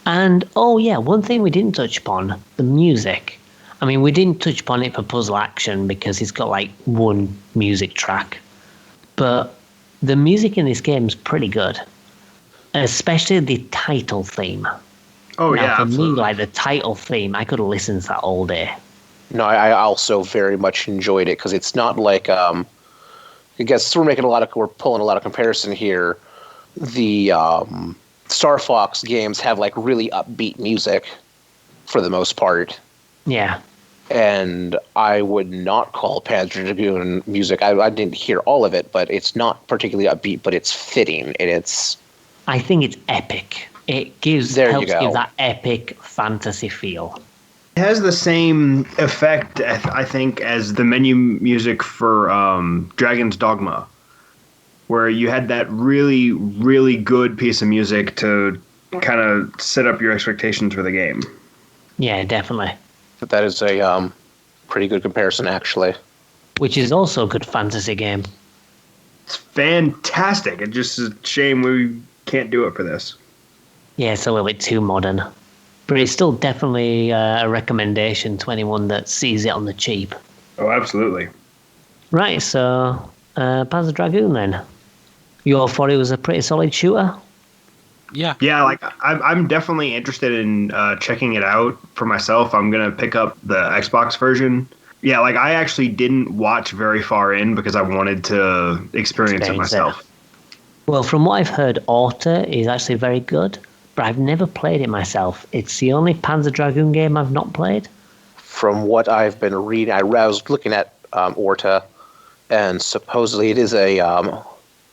And, one thing we didn't touch upon, the music. I mean, we didn't touch upon it for puzzle action because it's got like one music track. But the music in this game is pretty good. Especially the title theme. Oh, now, yeah, for absolutely. me, like the title theme, I could listen to that all day. No, I also very much enjoyed it because it's not like I guess we're pulling a lot of comparison here. The Star Fox games have like really upbeat music for the most part. Yeah. And I would not call Panzer Dragoon music. I didn't hear all of it, but it's not particularly upbeat, but it's fitting and it's. I think it's epic. It helps give that epic fantasy feel. It has the same effect, I think, as the menu music for Dragon's Dogma, where you had that really, really good piece of music to kind of set up your expectations for the game. Yeah, definitely. That is a pretty good comparison, actually. which is also a good fantasy game. It's fantastic. It's just a shame we can't do it for this. Yeah, it's a little bit too modern. But it's still definitely a recommendation to anyone that sees it on the cheap. Oh, absolutely. Right, so Panzer Dragoon then. You all thought it was a pretty solid shooter? Yeah. Yeah, like I'm definitely interested in checking it out for myself. I'm gonna pick up the Xbox version. Yeah, like I actually didn't watch very far in because I wanted to experience it myself. Well, from what I've heard, Orta is actually very good, but I've never played it myself. It's the only Panzer Dragoon game I've not played. From what I've been reading, I was looking at Orta, and supposedly it is a OG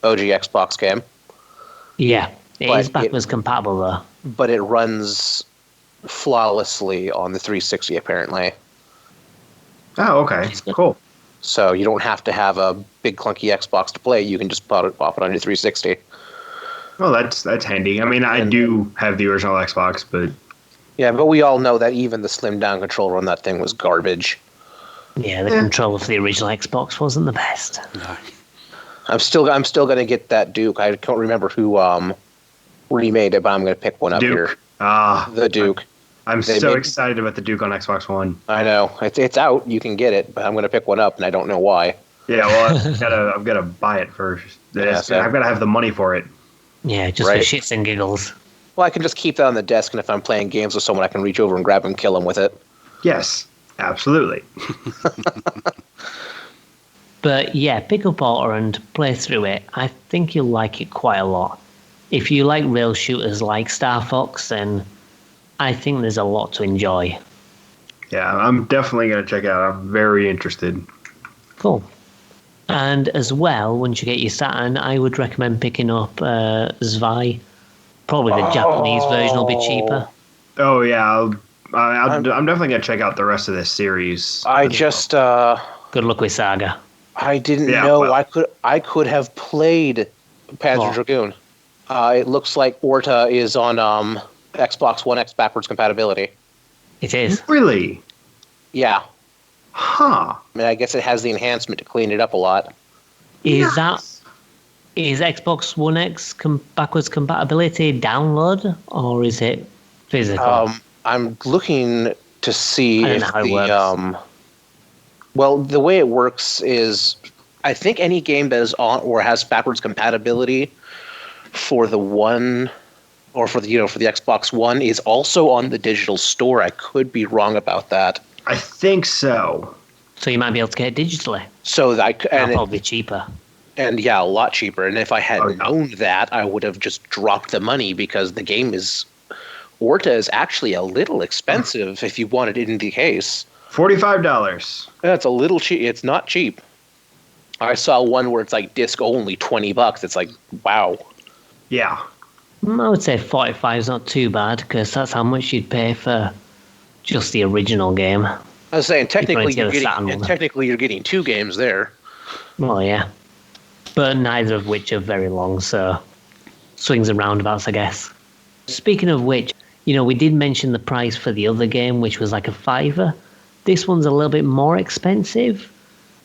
Xbox game. Yeah, it is backwards compatible though. But it runs flawlessly on the 360 apparently. Oh, okay, cool. So you don't have to have a big clunky Xbox to play. You can just pop it on your 360. Well, that's handy. I mean, I do have the original Xbox, but yeah, but we all know that even the slimmed down controller on that thing was garbage. Yeah, the controller for the original Xbox wasn't the best. No. I'm still going to get that Duke. I can't remember who remade it, but I'm going to pick one up Duke. here. Ah, The Duke. I'm so excited about the Duke on Xbox One. I know it's out. You can get it, but I'm going to pick one up, and I don't know why. Yeah, well, I've got to buy it first. Yeah, so- I've got to have the money for it. Yeah, just for shits and giggles. Well, I can just keep that on the desk, and if I'm playing games with someone, I can reach over and grab and kill them with it. Yes, absolutely. But yeah, pick up Orta and play through it. I think you'll like it quite a lot. If you like rail shooters like Star Fox, then I think there's a lot to enjoy. Yeah, I'm definitely going to check it out. I'm very interested. Cool. And as well, once you get your Saturn, I would recommend picking up Zwei. Probably the Japanese version will be cheaper. Oh, yeah. I'm definitely going to check out the rest of this series. I just... Good luck with Saga. I didn't know I could have played Panzer Dragoon. It looks like Orta is on Xbox One X backwards compatibility. It is. Really? Yeah. Huh. I mean, I guess it has the enhancement to clean it up a lot. Is Xbox One X backwards compatibility download, or is it physical? I'm looking to see I don't if know how it works. Well, the way it works is, I think any game that is on or has backwards compatibility for the One, or for the for the Xbox One, is also on the digital store. I could be wrong about that. I think so. So you might be able to get it digitally. So Probably cheaper. And yeah, a lot cheaper. And if I had known that, I would have just dropped the money, because the game Orta is actually a little expensive if you wanted it in the case. $45. That's a little cheap. It's not cheap. I saw one where it's like disc only, $20. It's like, wow. Yeah. I would say 45 is not too bad, because that's how much you'd pay for just the original game. I was saying, technically you're getting two games there. Well, yeah. But neither of which are very long, so swings and roundabouts, I guess. Speaking of which, we did mention the price for the other game, which was like a $5. This one's a little bit more expensive.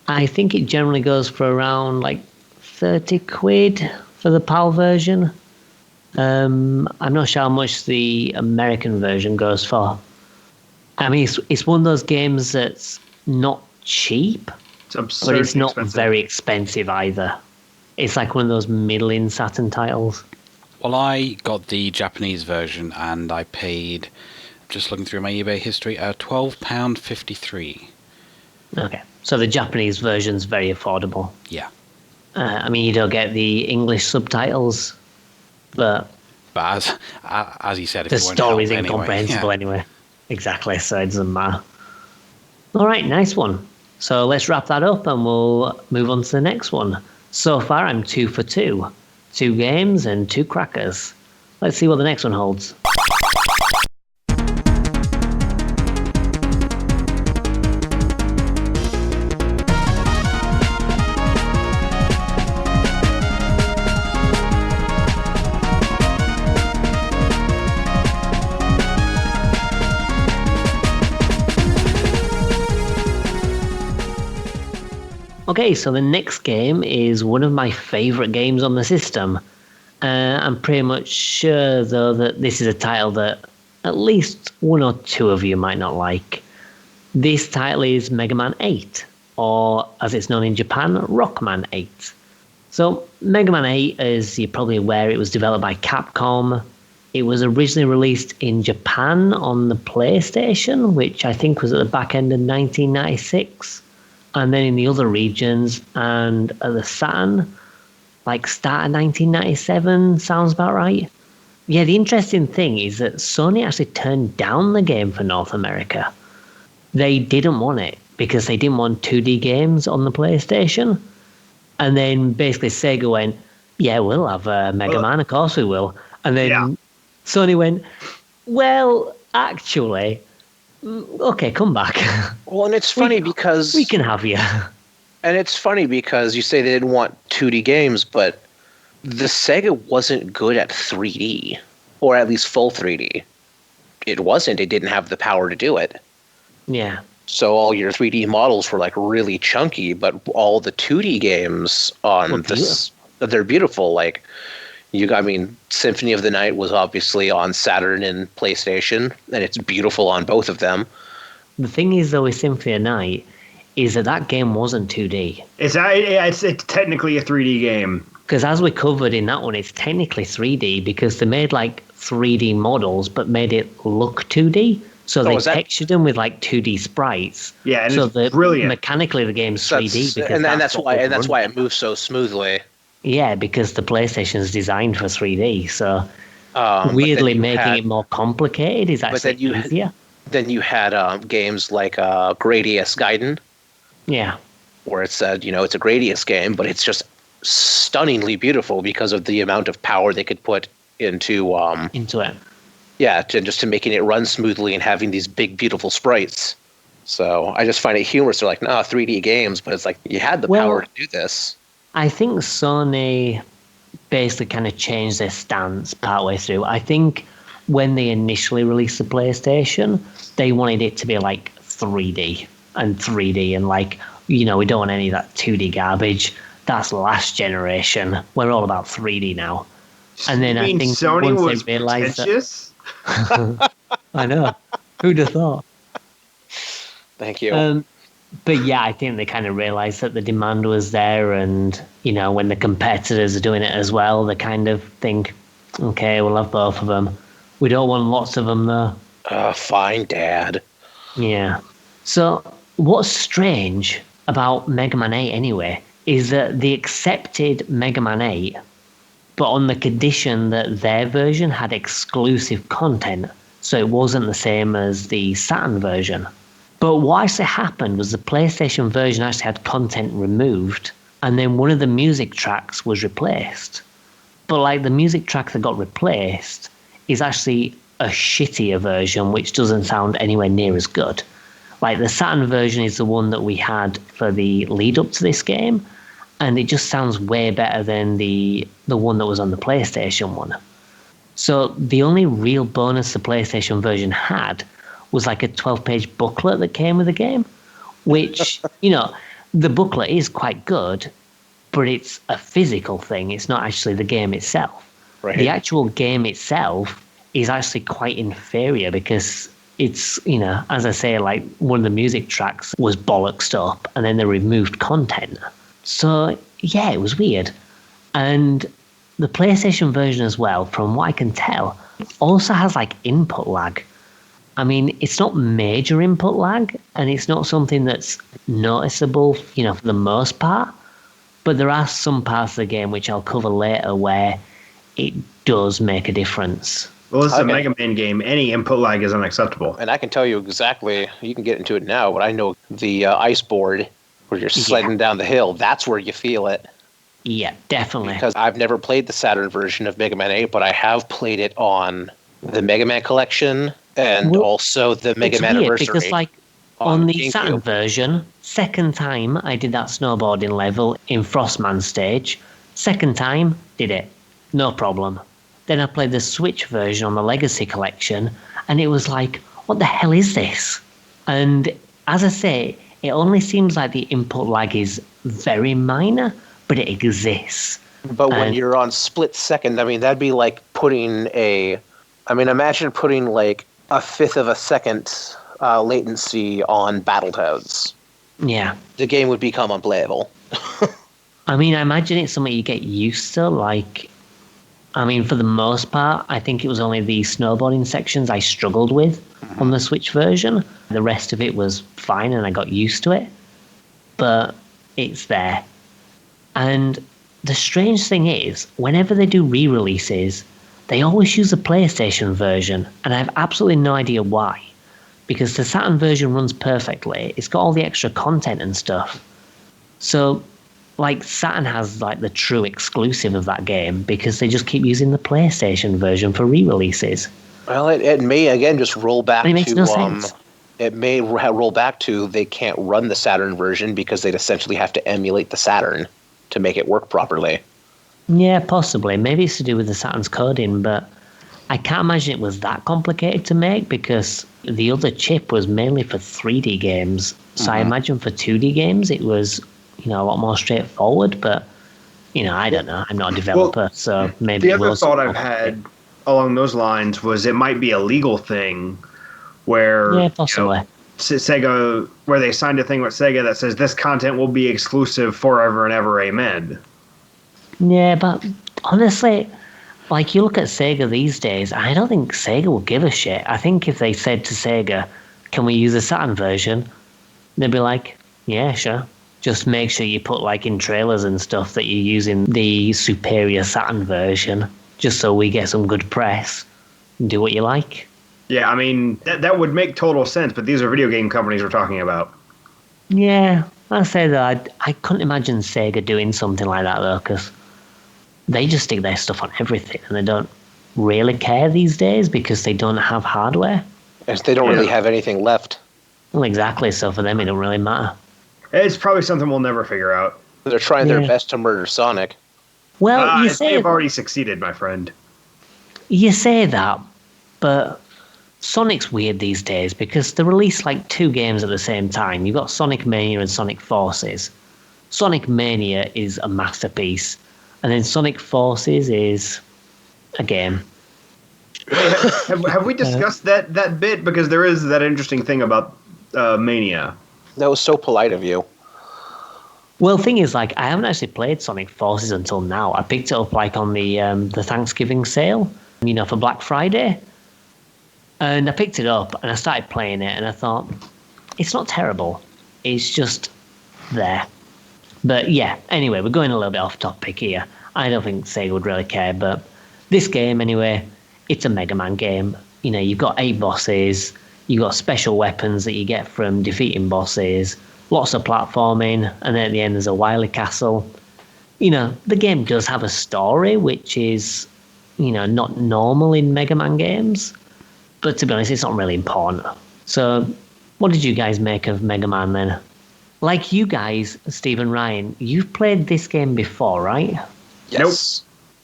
I think it generally goes for around like 30 quid for the PAL version. I'm not sure how much the American version goes for. I mean, it's one of those games that's not cheap, but it's not very expensive either. It's like one of those middling Saturn titles. Well, I got the Japanese version, and I paid, just looking through my eBay history, £12.53. Mm. Okay, so the Japanese version's very affordable. Yeah. I mean, you don't get the English subtitles, but as you said, if the it won't story's help incomprehensible anyway. Exactly, so it doesn't matter. All right, nice one. So let's wrap that up and we'll move on to the next one. So far, I'm 2 for 2. 2 games and 2 crackers. Let's see what the next one holds. Okay, so the next game is one of my favourite games on the system. I'm pretty much sure, though, that this is a title that at least one or two of you might not like. This title is Mega Man 8, or as it's known in Japan, Rockman 8. So, Mega Man 8, as you're probably aware, it was developed by Capcom. It was originally released in Japan on the PlayStation, which I think was at the back end of 1996. And then in the other regions and at the Saturn, like start of 1997, sounds about right. Yeah, the interesting thing is that Sony actually turned down the game for North America. They didn't want it because they didn't want 2D games on the PlayStation. And then basically Sega went, yeah, we'll have Mega Man, of course we will. And then Sony went, well, actually, okay, come back. Well, and it's funny because... we can have you. And it's funny because you say they didn't want 2D games, but the Sega wasn't good at 3D, or at least full 3D. It wasn't. It didn't have the power to do it. Yeah. So all your 3D models were like really chunky, but all the 2D games on this, they're beautiful. Like Symphony of the Night was obviously on Saturn and PlayStation, and it's beautiful on both of them. The thing is, though, with Symphony of the Night, is that game wasn't 2D. It's technically a 3D game. Because as we covered in that one, it's technically 3D because they made like 3D models but made it look 2D. So they textured them with like 2D sprites. Yeah, and so it's brilliant. Mechanically, the game's 3D because that's why it moves so smoothly. Yeah, because the PlayStation's designed for 3D. So weirdly making it more complicated is actually easier. Then you had games like Gradius Gaiden. Yeah. Where it said, it's a Gradius game, but it's just stunningly beautiful because of the amount of power they could put into it. Yeah, to making it run smoothly and having these big, beautiful sprites. So I just find it humorous. They're like, 3D games, but it's like you had the power to do this. I think Sony basically kind of changed their stance partway through. I think when they initially released the PlayStation, they wanted it to be like 3D and like, we don't want any of that 2D garbage. That's last generation. We're all about 3D now. And then I think Sony once was they realized pretentious? I know. Who'd have thought? Thank you. But yeah, I think they kind of realized that the demand was there, and when the competitors are doing it as well, they kind of think, okay, we'll have both of them. We don't want lots of them though. Fine, Dad. Yeah. So what's strange about Mega Man 8 anyway is that they accepted Mega Man 8, but on the condition that their version had exclusive content, so it wasn't the same as the Saturn version. But what actually happened was the PlayStation version actually had content removed, and then one of the music tracks was replaced. But like the music track that got replaced is actually a shittier version, which doesn't sound anywhere near as good. Like the Saturn version is the one that we had for the lead up to this game, and it just sounds way better than the one that was on the PlayStation one. So the only real bonus the PlayStation version had was like a 12-page booklet that came with the game, which, the booklet is quite good, but it's a physical thing. It's not actually the game itself. Right. The actual game itself is actually quite inferior because it's, as I say, like one of the music tracks was bollocksed up and then they removed content. So, yeah, it was weird. And the PlayStation version as well, from what I can tell, also has like input lag. I mean, it's not major input lag, and it's not something that's noticeable, for the most part. But there are some parts of the game, which I'll cover later, where it does make a difference. Well, it's a Mega Man game. Any input lag is unacceptable. And I can tell you exactly, you can get into it now, but I know the ice board where you're sledding down the hill, that's where you feel it. Yeah, definitely. Because I've never played the Saturn version of Mega Man 8, but I have played it on the Mega Man Collection and also the Mega Man Anniversary. Because, like, on the GameCube. Saturn version, second time I did that snowboarding level in Frostman stage. Second time, did it. No problem. Then I played the Switch version on the Legacy Collection, and it was like, what the hell is this? And as I say, it only seems like the input lag is very minor, but it exists. But when you're on split second, I mean, that'd be like imagine putting like a fifth of a second latency on Battletoads. Yeah. The game would become unplayable. I mean, I imagine it's something you get used to. Like, I mean, for the most part, I think it was only the snowboarding sections I struggled with on the Switch version. The rest of it was fine and I got used to it. But it's there. And the strange thing is, whenever they do re-releases, they always use the PlayStation version. And I have absolutely no idea why. Because the Saturn version runs perfectly. It's got all the extra content and stuff. So, like, Saturn has, like, the true exclusive of that game because they just keep using the PlayStation version for re-releases. Well, it may, again, just roll back it makes no sense. It may roll back to they can't run the Saturn version because they'd essentially have to emulate the Saturn to make it work properly. Yeah, possibly. Maybe it's to do with the Saturn's coding, but I can't imagine it was that complicated to make because the other chip was mainly for 3D games. So I imagine for 2D games it was, a lot more straightforward, but, I don't know. I'm not a developer, so maybe the other thought I've had along those lines was it might be a legal thing where possibly. Sega, where they signed a thing with Sega that says this content will be exclusive forever and ever, amen. Yeah, but honestly, like, you look at Sega these days, I don't think Sega will give a shit. I think if they said to Sega, can we use the Saturn version? They'd be like, yeah, sure. Just make sure you put, like, in trailers and stuff that you're using the superior Saturn version, just so we get some good press. Do what you like. Yeah, I mean, that would make total sense, but these are video game companies we're talking about. Yeah, I say that I couldn't imagine Sega doing something like that, though, because they just stick their stuff on everything, and they don't really care these days because they don't have hardware. Yes, they don't really have anything left. Well, exactly, so for them it don't really matter. It's probably something we'll never figure out. They're trying their best to murder Sonic. Well, they've already succeeded, my friend. You say that, but Sonic's weird these days because they release like 2 games at the same time. You've got Sonic Mania and Sonic Forces. Sonic Mania is a masterpiece, and then Sonic Forces is a game. Wait, have we discussed that bit? Because there is that interesting thing about Mania. That was so polite of you. Well, the thing is, like, I haven't actually played Sonic Forces until now. I picked it up, like, on the Thanksgiving sale, for Black Friday. And I picked it up, and I started playing it, and I thought, it's not terrible. It's just there. But, yeah, anyway, we're going a little bit off topic here. I don't think Sega would really care, but this game, anyway, it's a Mega Man game. You've got 8 bosses. You've got special weapons that you get from defeating bosses, lots of platforming, and then at the end there's a Wily Castle. The game does have a story, which is, not normal in Mega Man games. But to be honest, it's not really important. So, what did you guys make of Mega Man then? Like you guys, Steve and Ryan, you've played this game before, right? Yes.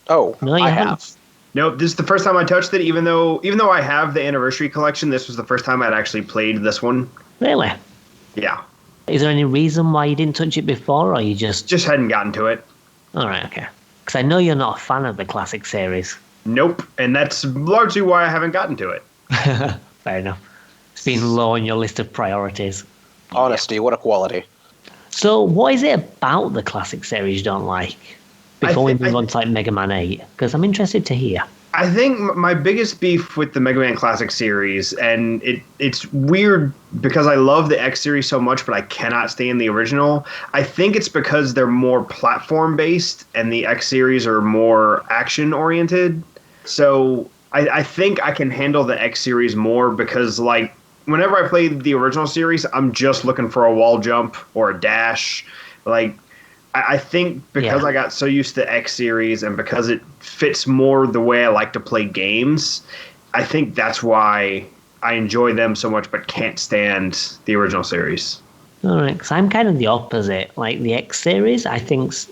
Nope. Oh, no, I have. Nope, this is the first time I touched it, even though I have the Anniversary Collection, this was the first time I'd actually played this one. Really? Yeah. Is there any reason why you didn't touch it before, or you just... Just hadn't gotten to it. Alright, okay. Because I know you're not a fan of the classic series. Nope, and that's largely why I haven't gotten to it. Fair enough. It's been low on your list of priorities. Honesty, what a quality. So, what is it about the classic series you don't like? Before we move on to like Mega Man 8, because I'm interested to hear. I think my biggest beef with the Mega Man Classic series, and it's weird because I love the X series so much, but I cannot stand the original. I think it's because they're more platform-based, and the X series are more action-oriented. So I think I can handle the X series more because, like, whenever I play the original series, I'm just looking for a wall jump or a dash. Like, I think because I got so used to X series and because it fits more the way I like to play games, I think that's why I enjoy them so much but can't stand the original series. All right, because I'm kind of the opposite. Like, the X series, I think's,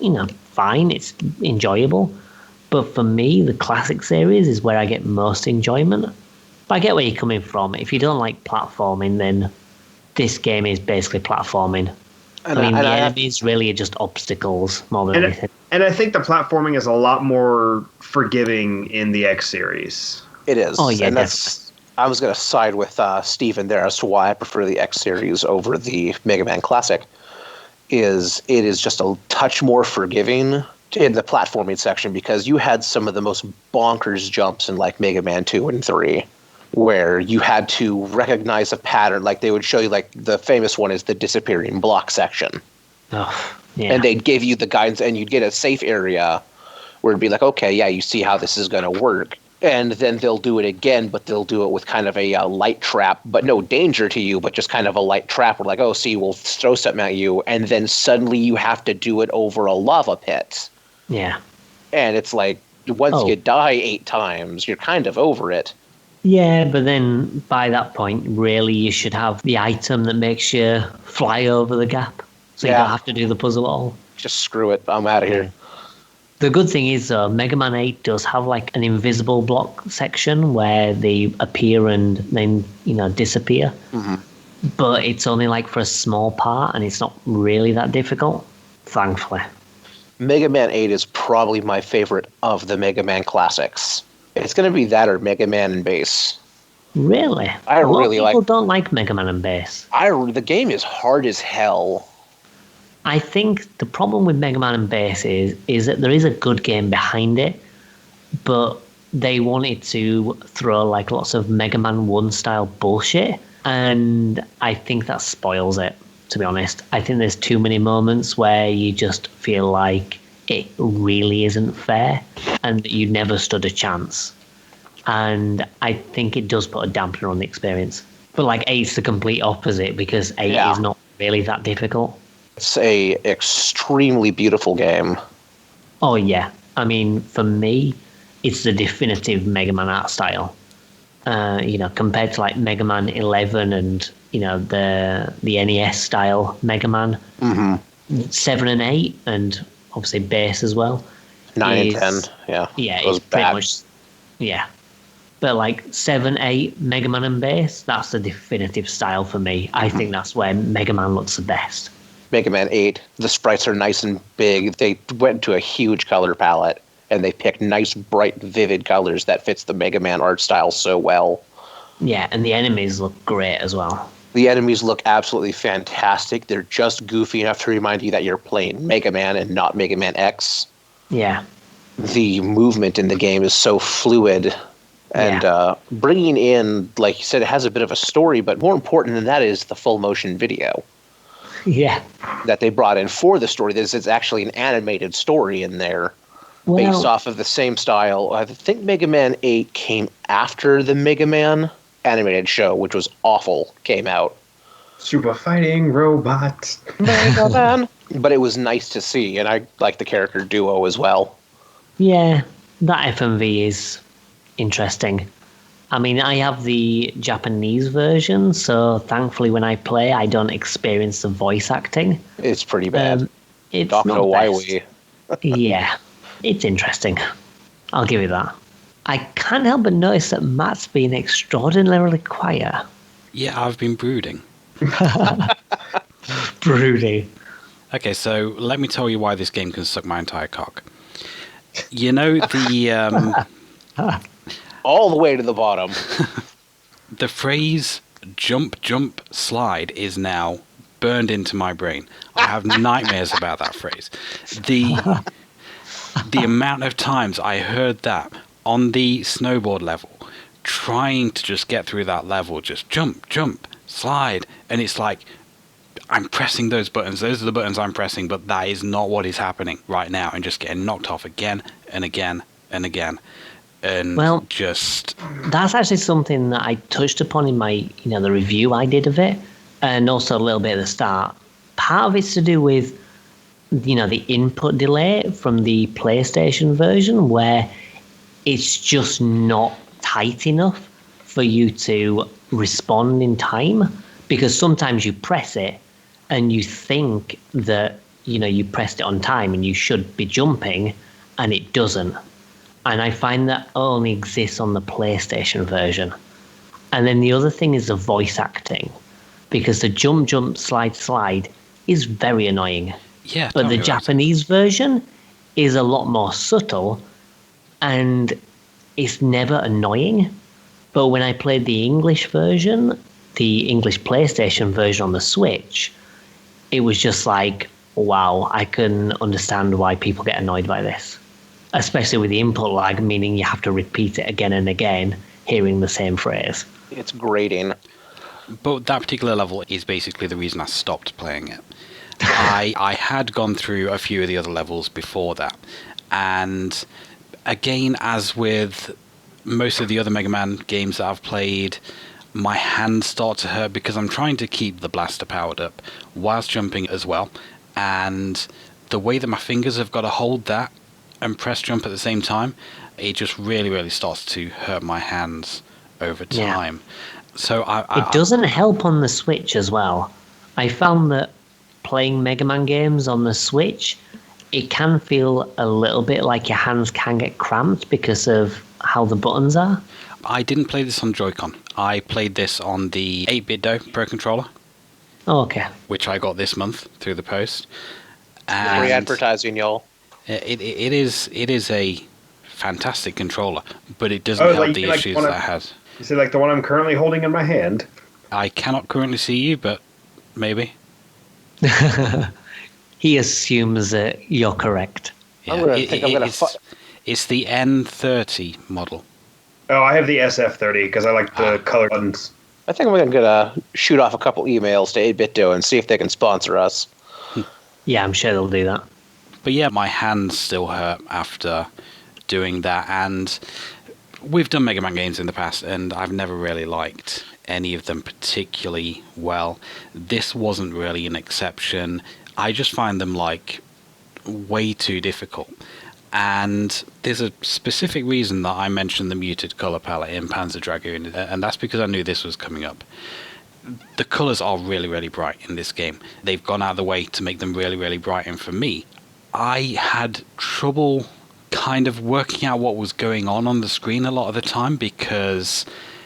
fine, it's enjoyable. But for me, the classic series is where I get most enjoyment. But I get where you're coming from. If you don't like platforming, then this game is basically platforming. And I mean, the enemies really are just obstacles more than anything. And I think the platforming is a lot more forgiving in the X series. It is. Oh, yeah, and that's, I was going to side with Steven there as to why I prefer the X series over the Mega Man Classic. It is just a touch more forgiving in the platforming section, because you had some of the most bonkers jumps in like Mega Man 2 and 3, where you had to recognize a pattern. Like they would show you, like the famous one is the disappearing block section. Oh, yeah. And they'd give you the guidance, and you'd get a safe area where it'd be like, okay, yeah, you see how this is going to work. And then they'll do it again, but they'll do it with kind of a light trap, but no danger to you, but just kind of a light trap. We're like, oh, see, we'll throw something at you, and then suddenly you have to do it over a lava pit. Yeah. And it's like, once you die 8 times, you're kind of over it. Yeah, but then by that point, really, you should have the item that makes you fly over the gap, so you don't have to do the puzzle at all. Just screw it. I'm out of here. The good thing is, Mega Man 8 does have like an invisible block section where they appear and then, disappear. Mm-hmm. But it's only like for a small part, and it's not really that difficult, thankfully. Mega Man 8 is probably my favorite of the Mega Man classics. It's going to be that or Mega Man and Bass. Really? I really like. People don't like Mega Man and Bass. The game is hard as hell. I think the problem with Mega Man and Bass is that there is a good game behind it, but they wanted to throw like lots of Mega Man 1 style bullshit, and I think that spoils it, to be honest. I think there's too many moments where you just feel like it really isn't fair and that you never stood a chance. And I think it does put a dampener on the experience. But like 8's the complete opposite, because 8 is not really that difficult. It's a extremely beautiful game. Oh yeah, I mean, for me, it's the definitive Mega Man art style. Compared to like Mega Man 11 and the NES style Mega Man, 7 and 8, and obviously Bass as well. 9 and 10, yeah. Yeah, it's pretty much, yeah. But like 7, 8, Mega Man and Bass, that's the definitive style for me. I think that's where Mega Man looks the best. Mega Man 8, the sprites are nice and big. They went to a huge color palette, and they picked nice, bright, vivid colors that fits the Mega Man art style so well. Yeah, and the enemies look great as well. The enemies look absolutely fantastic. They're just goofy enough to remind you that you're playing Mega Man and not Mega Man X. Yeah. The movement in the game is so fluid. And bringing in, like you said, it has a bit of a story, but more important than that is the full motion video. Yeah. That they brought in for the story. It's actually an animated story in there based off of the same style. I think Mega Man 8 came after the Mega Man animated show, which was awful, came out. Super fighting robots. Mega Man. But it was nice to see, and I like the character duo as well. Yeah, that FMV is interesting. I mean, I have the Japanese version, so thankfully when I play, I don't experience the voice acting. It's pretty bad. It's Don't not know why best. we. Yeah, it's interesting. I'll give you that. I can't help but notice that Matt's been extraordinarily quiet. Yeah, I've been brooding. Brooding. Okay, so let me tell you why this game can suck my entire cock. You know the All the way to the bottom. the phrase "jump, jump, slide" is now burned into my brain. I have nightmares about that phrase. The amount of times I heard that on the snowboard level, trying to just get through that level, just jump, jump, slide, and it's like, I'm pressing those buttons. Those are the buttons I'm pressing, but that is not what is happening right now, and just getting knocked off again and again and again. And that's actually something that I touched upon in my, the review I did of it, and also a little bit at the start. Part of it's to do with, the input delay from the PlayStation version, where it's just not tight enough for you to respond in time, because sometimes you press it and you think that, you pressed it on time and you should be jumping, and it doesn't. And I find that only exists on the PlayStation version. And then the other thing is the voice acting. because the jump, slide is very annoying. Yeah, but the Japanese version is a lot more subtle, and it's never annoying. But when I played the English version, the English PlayStation version on the Switch, it was just like, wow, I can understand why people get annoyed by this. Especially with the input lag, meaning you have to repeat it again and again, hearing the same phrase. It's grating. But that particular level is basically the reason I stopped playing it. I had gone through a few of the other levels before that. And again, as with most of the other Mega Man games that I've played, my hands start to hurt because I'm trying to keep the blaster powered up whilst jumping as well. And the way that my fingers have got to hold that and press jump at the same time, it just really, really starts to hurt my hands over time. Yeah. So it doesn't help on the Switch as well. I found that playing Mega Man games on the Switch, it can feel a little bit like your hands can get cramped because of how the buttons are. I didn't play this on Joy-Con. I played this on the 8BitDo Pro Controller. Oh, okay. Which I got this month through the post. And free advertising, y'all. It is a fantastic controller, but it doesn't help the issues that it has. Is it like the one I'm currently holding in my hand? I cannot currently see you, but maybe. He assumes that you're correct. Yeah, it's the N30 model. Oh, I have the SF30 because I like the color buttons. I think I'm going to shoot off a couple emails to 8BitDo and see if they can sponsor us. Yeah, I'm sure they'll do that. But yeah, my hands still hurt after doing that. And we've done Mega Man games in the past, and I've never really liked any of them particularly well. This wasn't really an exception. I just find them like way too difficult. And there's a specific reason that I mentioned the muted color palette in Panzer Dragoon, and that's because I knew this was coming up. The colors are really, really bright in this game. They've gone out of the way to make them really, really bright, and for me, I had trouble kind of working out what was going on the screen a lot of the time because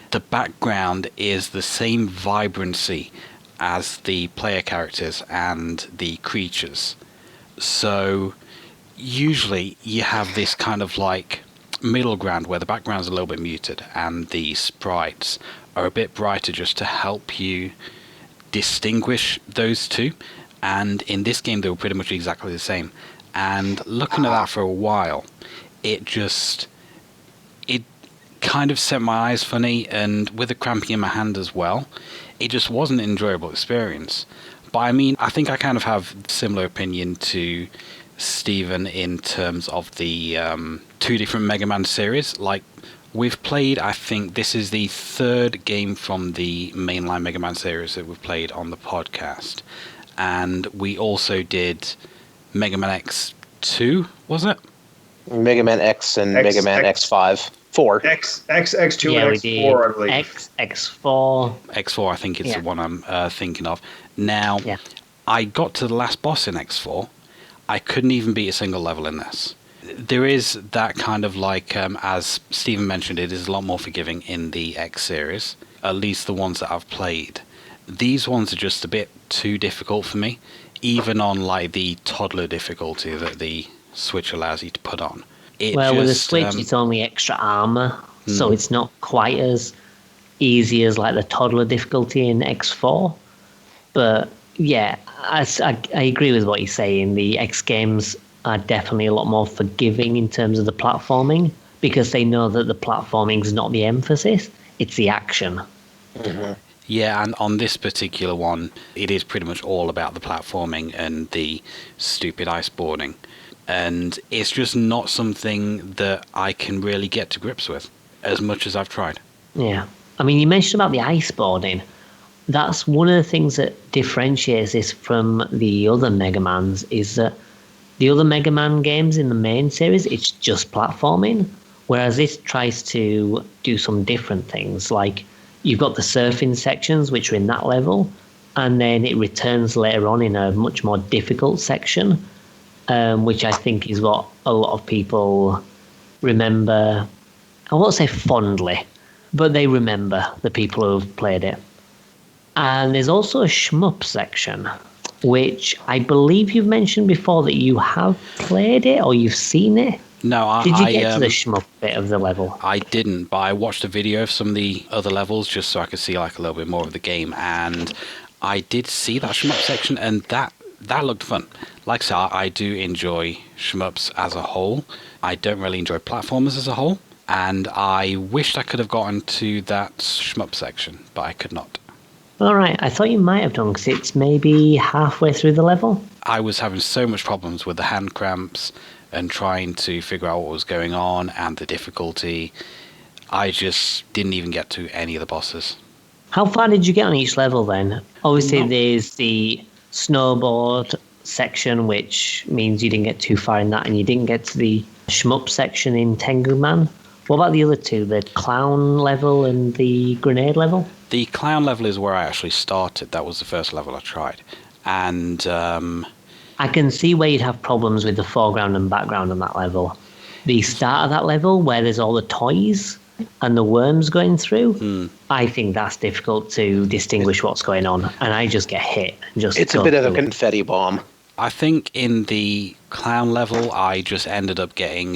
the background is the same vibrancy as the player characters and the creatures. So usually you have this kind of like middle ground where the background's a little bit muted and the sprites are a bit brighter just to help you distinguish those two. And in this game they were pretty much exactly the same. And looking at that for a while, it kind of set my eyes funny, and with the cramping in my hand as well, it just wasn't an enjoyable experience. But I mean, I think I kind of have similar opinion to Stephen in terms of the two different Mega Man series. Like, we've played, I think this is the third game from the mainline Mega Man series that we've played on the podcast. And we also did Mega Man X2, was it? Mega Man X and Mega Man X5. 4. X2 and X4, I believe. X4. X4, I think it's the one I'm thinking of. Now, I got to the last boss in X4. I couldn't even beat a single level in this. There is that kind of like, as Stephen mentioned, it is a lot more forgiving in the X series, at least the ones that I've played. These ones are just a bit too difficult for me, even on like the toddler difficulty that the Switch allows you to put on. With the Switch, it's only extra armor, so it's not quite as easy as like the toddler difficulty in X4. But yeah, I agree with what you're saying. The X games are definitely a lot more forgiving in terms of the platforming because they know that the platforming is not the emphasis; it's the action. Mm-hmm. Yeah, and on this particular one, it is pretty much all about the platforming and the stupid ice boarding. And it's just not something that I can really get to grips with, as much as I've tried. Yeah. I mean, you mentioned about the ice boarding. That's one of the things that differentiates this from the other Mega Mans, is that the other Mega Man games in the main series, it's just platforming, whereas this tries to do some different things. Like, you've got the surfing sections, which are in that level, and then it returns later on in a much more difficult section. Which I think is what a lot of people remember. I won't say fondly, but they remember, the people who've played it. And there's also a shmup section, which I believe you've mentioned before that you have played it or you've seen it. No, Did you get to the shmup bit of the level? I didn't, but I watched a video of some of the other levels just so I could see like a little bit more of the game, and I did see that shmup section, and that looked fun. Like I said, I do enjoy shmups as a whole. I don't really enjoy platformers as a whole, and I wished I could have gotten to that shmup section, but I could not. All right, I thought you might have done because it's maybe halfway through the level. I was having so much problems with the hand cramps and trying to figure out what was going on and the difficulty. I just didn't even get to any of the bosses. How far did you get on each level then? Obviously, there's the snowboard section, which means you didn't get too far in that, and you didn't get to the shmup section in Tengu Man. What about the other two, the clown level and the grenade level? The clown level is where I actually started. That was the first level I tried. And I can see where you'd have problems with the foreground and background on that level. The start of that level, where there's all the toys and the worms going through, I think that's difficult to distinguish what's going on, and I just get hit. It's a bit of a confetti bomb. I think in the clown level, I just ended up getting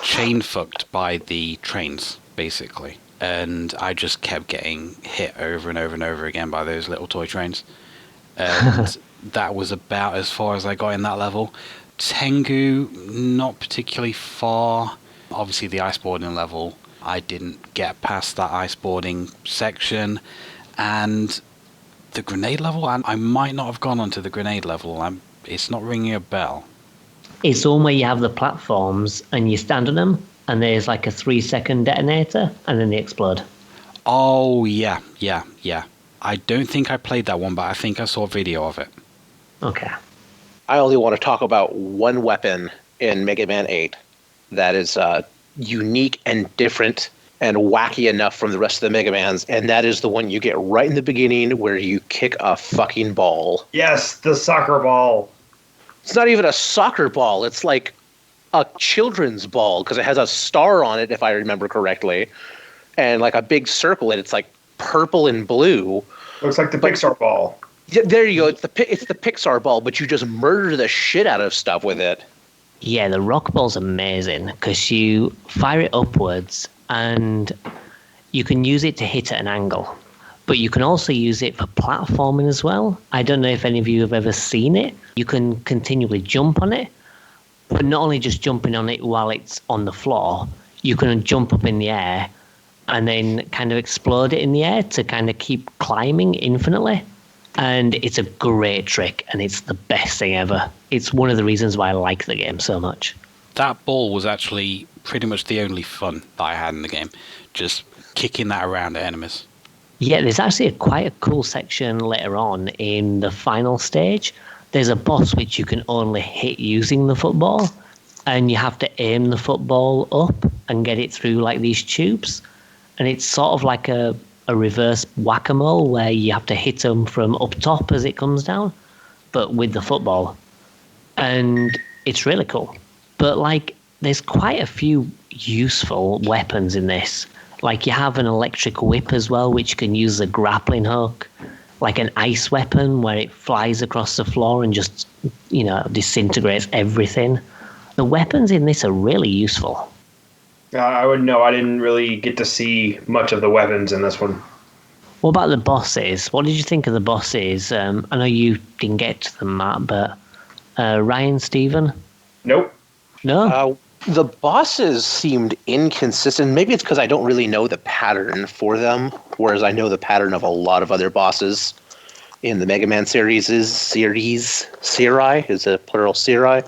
chain fucked by the trains, basically. And I just kept getting hit over and over and over again by those little toy trains. And that was about as far as I got in that level. Tengu, not particularly far. Obviously, the iceboarding level, I didn't get past that iceboarding section. And the grenade level, I might not have gone onto the grenade level. It's not ringing a bell. It's the one where you have the platforms and you stand on them, and there's like a 3-second detonator, and then they explode. Oh, yeah. I don't think I played that one, but I think I saw a video of it. Okay. I only want to talk about one weapon in Mega Man 8 that is unique and different and wacky enough from the rest of the Mega Mans, and that is the one you get right in the beginning where you kick a fucking ball. Yes, the soccer ball. It's not even a soccer ball. It's like a children's ball because it has a star on it, if I remember correctly, and like a big circle, and it's like purple and blue. Looks like the Pixar ball. Yeah, there you go. It's the Pixar ball, but you just murder the shit out of stuff with it. Yeah, the rock ball's amazing because you fire it upwards and you can use it to hit at an angle. But you can also use it for platforming as well. I don't know if any of you have ever seen it. You can continually jump on it, but not only just jumping on it while it's on the floor, you can jump up in the air and then kind of explode it in the air to kind of keep climbing infinitely. And it's a great trick, and it's the best thing ever. It's one of the reasons why I like the game so much. That ball was actually pretty much the only fun that I had in the game, just kicking that around at enemies. Yeah, there's actually quite a cool section later on in the final stage. There's a boss which you can only hit using the football, and you have to aim the football up and get it through like these tubes. And it's sort of like a reverse whack-a-mole where you have to hit them from up top as it comes down, but with the football. And it's really cool. But like, there's quite a few useful weapons in this. Like you have an electric whip as well, which can use a grappling hook. Like an ice weapon where it flies across the floor and just, disintegrates everything. The weapons in this are really useful. I would know. I didn't really get to see much of the weapons in this one. What about the bosses? What did you think of the bosses? I know you didn't get to them, Matt, but Ryan, Steven? Nope. No? The bosses seemed inconsistent. Maybe it's because I don't really know the pattern for them, whereas I know the pattern of a lot of other bosses in the Mega Man series. Serai is a plural Serai.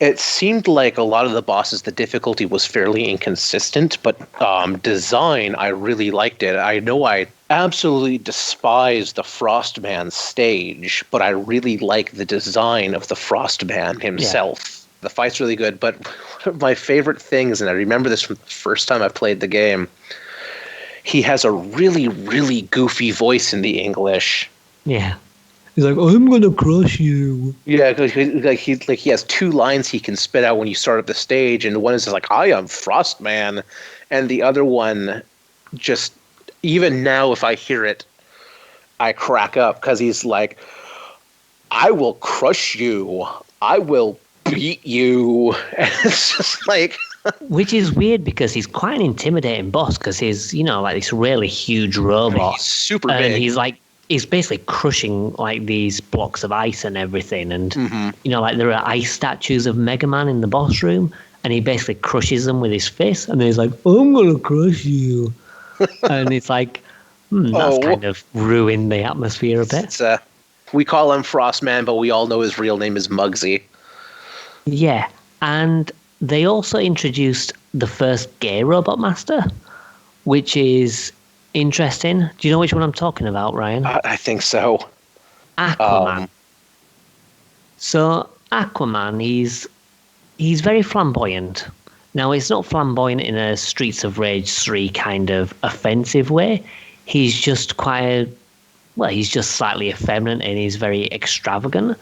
It seemed like a lot of the bosses, the difficulty was fairly inconsistent, but design, I really liked it. I know I absolutely despise the Frostman stage, but I really like the design of the Frostman himself. Yeah. The fight's really good, but one of my favorite things, and I remember this from the first time I played the game, he has a really, really goofy voice in the English. Yeah. He's like, I'm gonna crush you. Yeah, he has two lines he can spit out when you start up the stage, and one is like, I am Frostman, and the other one, just even now if I hear it, I crack up because he's like, I will crush you. I will beat you. And it's just like... Which is weird because he's quite an intimidating boss because he's, like this really huge robot. He's super and big. He's basically crushing like these blocks of ice and everything. And, like there are ice statues of Mega Man in the boss room and he basically crushes them with his fist. And then he's like, I'm going to crush you. And it's like, that's kind of ruined the atmosphere a bit. We call him Frostman, but we all know his real name is Muggsy. Yeah. And they also introduced the first gay Robot Master, which is interesting. Do you know which one I'm talking about, Ryan? I think so. Aquaman. So Aquaman, he's very flamboyant. Now, it's not flamboyant in a Streets of Rage 3 kind of offensive way. He's just he's just slightly effeminate and he's very extravagant.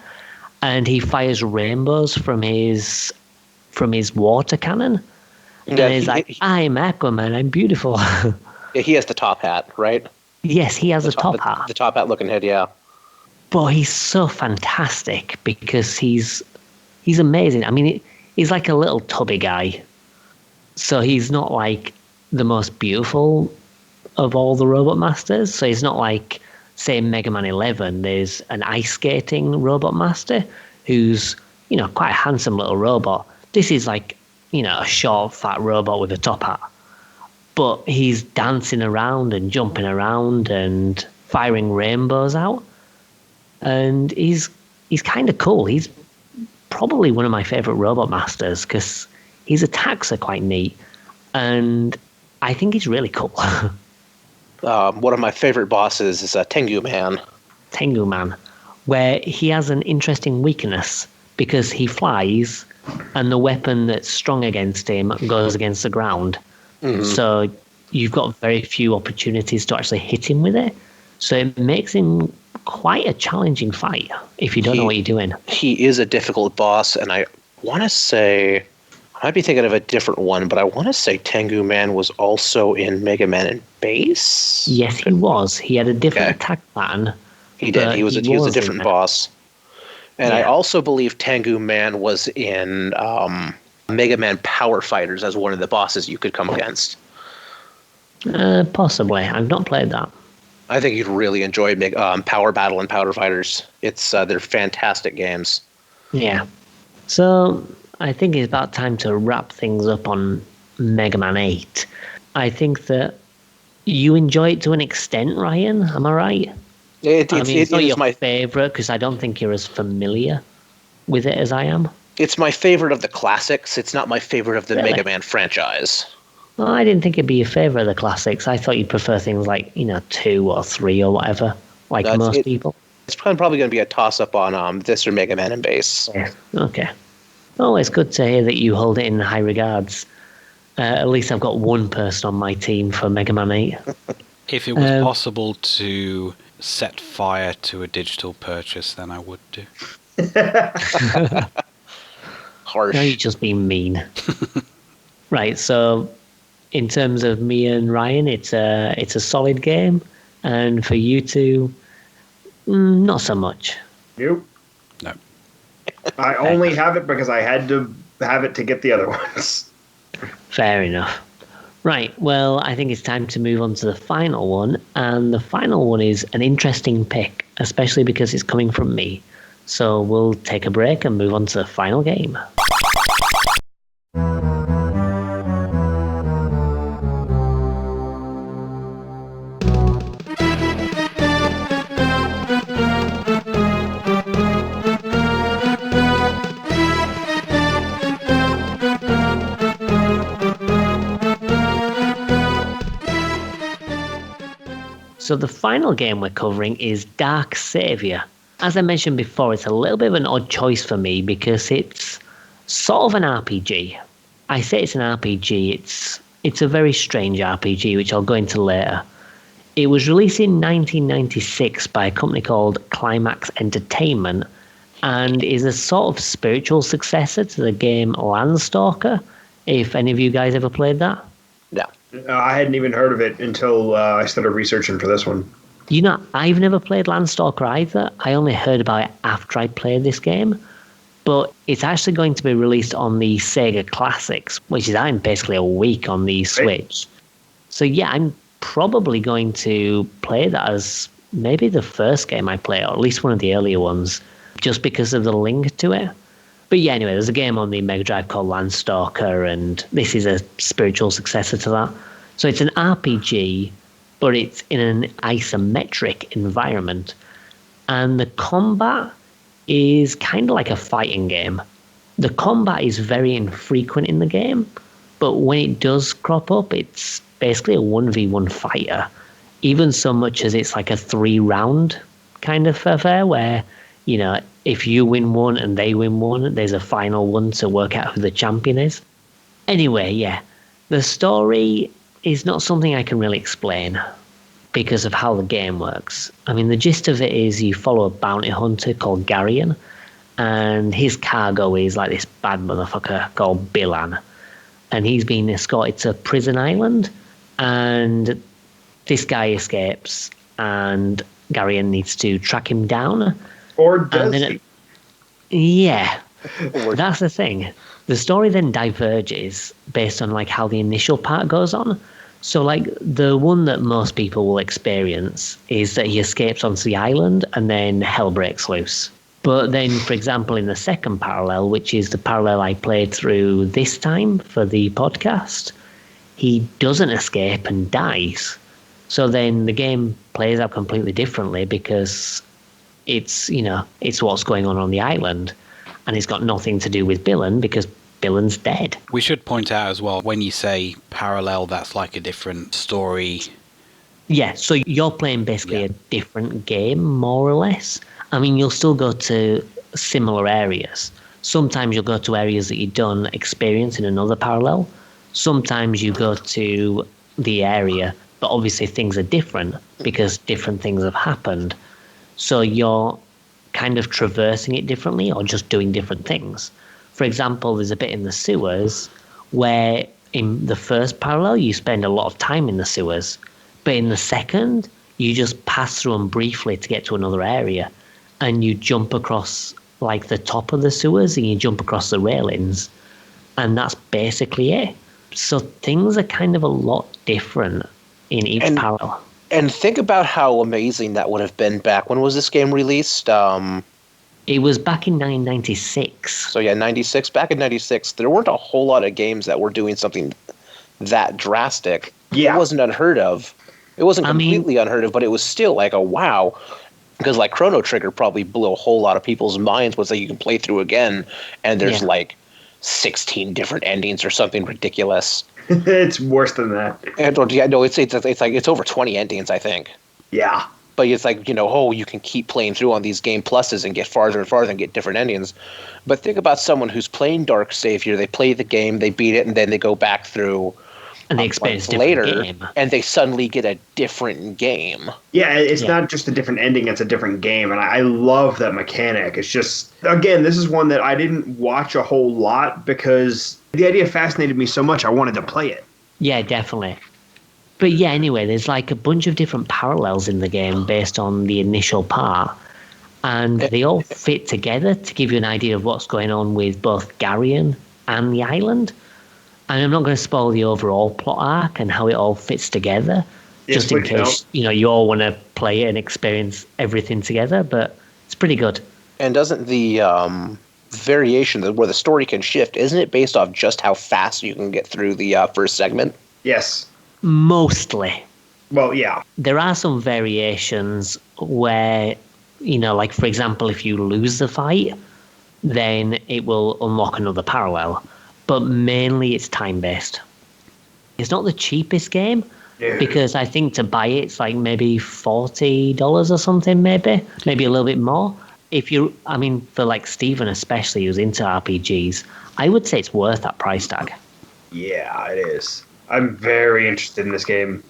And he fires rainbows from his water cannon. Yeah, and he's like, I'm Aquaman, I'm beautiful. Yeah, he has the top hat, right? Yes, he has a top hat. The top hat looking head, yeah. But he's so fantastic because he's amazing. I mean, he's like a little tubby guy. So he's not like the most beautiful of all the Robot Masters. So he's not like, say, in Mega Man 11, there's an ice skating Robot Master who's, quite a handsome little robot. This is like, a short, fat robot with a top hat. But he's dancing around and jumping around and firing rainbows out. And he's kind of cool. He's probably one of my favorite Robot Masters because his attacks are quite neat. And I think he's really cool. One of my favorite bosses is Tengu Man. Tengu Man, where he has an interesting weakness because he flies and the weapon that's strong against him goes against the ground. Mm-hmm. So you've got very few opportunities to actually hit him with it. So it makes him quite a challenging fight if you don't know what you're doing. He is a difficult boss, and I want to say, I might be thinking of a different one, but I want to say Tengu Man was also in Mega Man and Base. Yes, he was. He had a different attack pattern. He did. He was a different boss. And I also believe Tengu Man was in Mega Man Power Fighters as one of the bosses you could come against. Possibly. I've not played that. I think you'd really enjoy Power Battle and Powder Fighters. They're fantastic games. Yeah. So I think it's about time to wrap things up on Mega Man 8. I think that you enjoy it to an extent, Ryan. Am I right? It's not your favorite because I don't think you're as familiar with it as I am. It's my favorite of the classics. It's not my favorite of the Mega Man franchise. Well, I didn't think it'd be a favorite of the classics. I thought you'd prefer things like, 2 or 3 or whatever, like most people. It's probably going to be a toss-up on this or Mega Man and Base. Yeah. Okay. Oh, it's good to hear that you hold it in high regards. At least I've got one person on my team for Mega Man 8. If it was possible to set fire to a digital purchase, then I would do. Harsh. No, you're just being mean. Right, so in terms of me and Ryan, it's a solid game, and for you two, not so much. Nope. No. I only have it because I had to have it to get the other ones. Fair enough. Right, well, I think it's time to move on to the final one, and the final one is an interesting pick, especially because it's coming from me. So we'll take a break and move on to the final game. So the final game we're covering is Dark Savior. As I mentioned before, it's a little bit of an odd choice for me because it's sort of an RPG. I say it's an RPG, it's a very strange RPG, which I'll go into later. It was released in 1996 by a company called Climax Entertainment and is a sort of spiritual successor to the game Landstalker, if any of you guys ever played that. No. I hadn't even heard of it until I started researching for this one. I've never played Landstalker either. I only heard about it after I played this game. But it's actually going to be released on the Sega Classics, which is basically a week on the Switch. So yeah, I'm probably going to play that as maybe the first game I play, or at least one of the earlier ones, just because of the link to it. But yeah, anyway, there's a game on the Mega Drive called Landstalker, and this is a spiritual successor to that. So it's an RPG, but it's in an isometric environment. And the combat is kind of like a fighting game. The combat is very infrequent in the game, but when it does crop up, it's basically a 1v1 fighter. Even so much as it's like a 3-round kind of affair where, if you win one and they win one, there's a final one to work out who the champion is. Anyway, yeah, the story is not something I can really explain because of how the game works. I mean, the gist of it is you follow a bounty hunter called Garion, and his cargo is like this bad motherfucker called Bilan. And he's been escorted to Prison Island, and this guy escapes, and Garion needs to track him down. Or does he? Yeah, that's the thing. The story then diverges based on like how the initial part goes on. So, like, the one that most people will experience is that he escapes onto the island and then hell breaks loose. But then, for example, in the second parallel, which is the parallel I played through this time for the podcast, he doesn't escape and dies. So then the game plays out completely differently because it's what's going on the island. And it's got nothing to do with Bilan because Bilan's dead. We should point out as well, when you say parallel, that's like a different story. Yeah, so you're playing basically a different game, more or less. I mean, you'll still go to similar areas. Sometimes you'll go to areas that you don't experience in another parallel. Sometimes you go to the area, but obviously things are different because different things have happened. So you're kind of traversing it differently or just doing different things. For example, there's a bit in the sewers where in the first parallel you spend a lot of time in the sewers, but in the second you just pass through them briefly to get to another area, and you jump across like the top of the sewers and you jump across the railings, and that's basically it. So things are kind of a lot different in each parallel. And think about how amazing that would have been back. When was this game released? It was back in 1996. So yeah, 96. Back in 96, there weren't a whole lot of games that were doing something that drastic. Yeah. It wasn't unheard of. It wasn't completely unheard of, but it was still like a wow. Because like Chrono Trigger probably blew a whole lot of people's minds, was that you can play through again, and there's like 16 different endings or something ridiculous. It's worse than that. And yeah, no, it's like it's over 20 endings, I think. Yeah. But it's like, you can keep playing through on these game pluses and get farther and farther and get different endings. But think about someone who's playing Dark Savior. They play the game, they beat it, and then they go back through and they experience later, game. And they suddenly get a different game. Yeah, it's not just a different ending, it's a different game. And I love that mechanic. It's just, again, this is one that I didn't watch a whole lot because the idea fascinated me so much I wanted to play it. Yeah, definitely. But yeah, anyway, there's like a bunch of different parallels in the game based on the initial part. And they all fit together to give you an idea of what's going on with both Garion and the island. And I'm not going to spoil the overall plot arc and how it all fits together, just in case you all want to play it and experience everything together. But it's pretty good. And doesn't the variation where the story can shift, isn't it based off just how fast you can get through the first segment? Yes. Mostly. Well, yeah. There are some variations where, like, for example, if you lose the fight, then it will unlock another parallel. But mainly it's time-based. It's not the cheapest game, because I think to buy it, it's like maybe $40 or something, maybe a little bit more. For like Steven especially, who's into RPGs, I would say it's worth that price tag. Yeah, it is. I'm very interested in this game.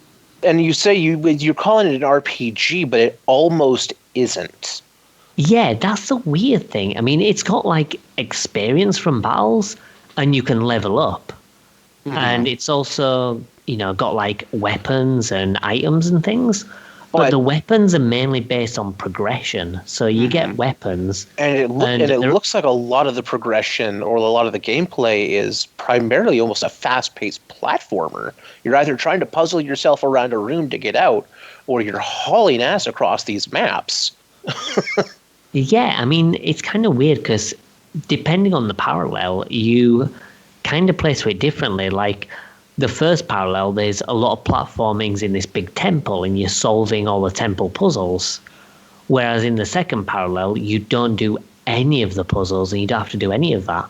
And you say you're calling it an RPG, but it almost isn't. Yeah, that's the weird thing. I mean, it's got like experience from battles, and you can level up. Mm-hmm. And it's also, got like weapons and items and things. But the weapons are mainly based on progression. So you get weapons. And it looks like a lot of the progression or a lot of the gameplay is primarily almost a fast-paced platformer. You're either trying to puzzle yourself around a room to get out, or you're hauling ass across these maps. Yeah, I mean, it's kind of weird because depending on the parallel, you kind of play through it differently. Like the first parallel, there's a lot of platformings in this big temple and you're solving all the temple puzzles. Whereas in the second parallel, you don't do any of the puzzles and you don't have to do any of that.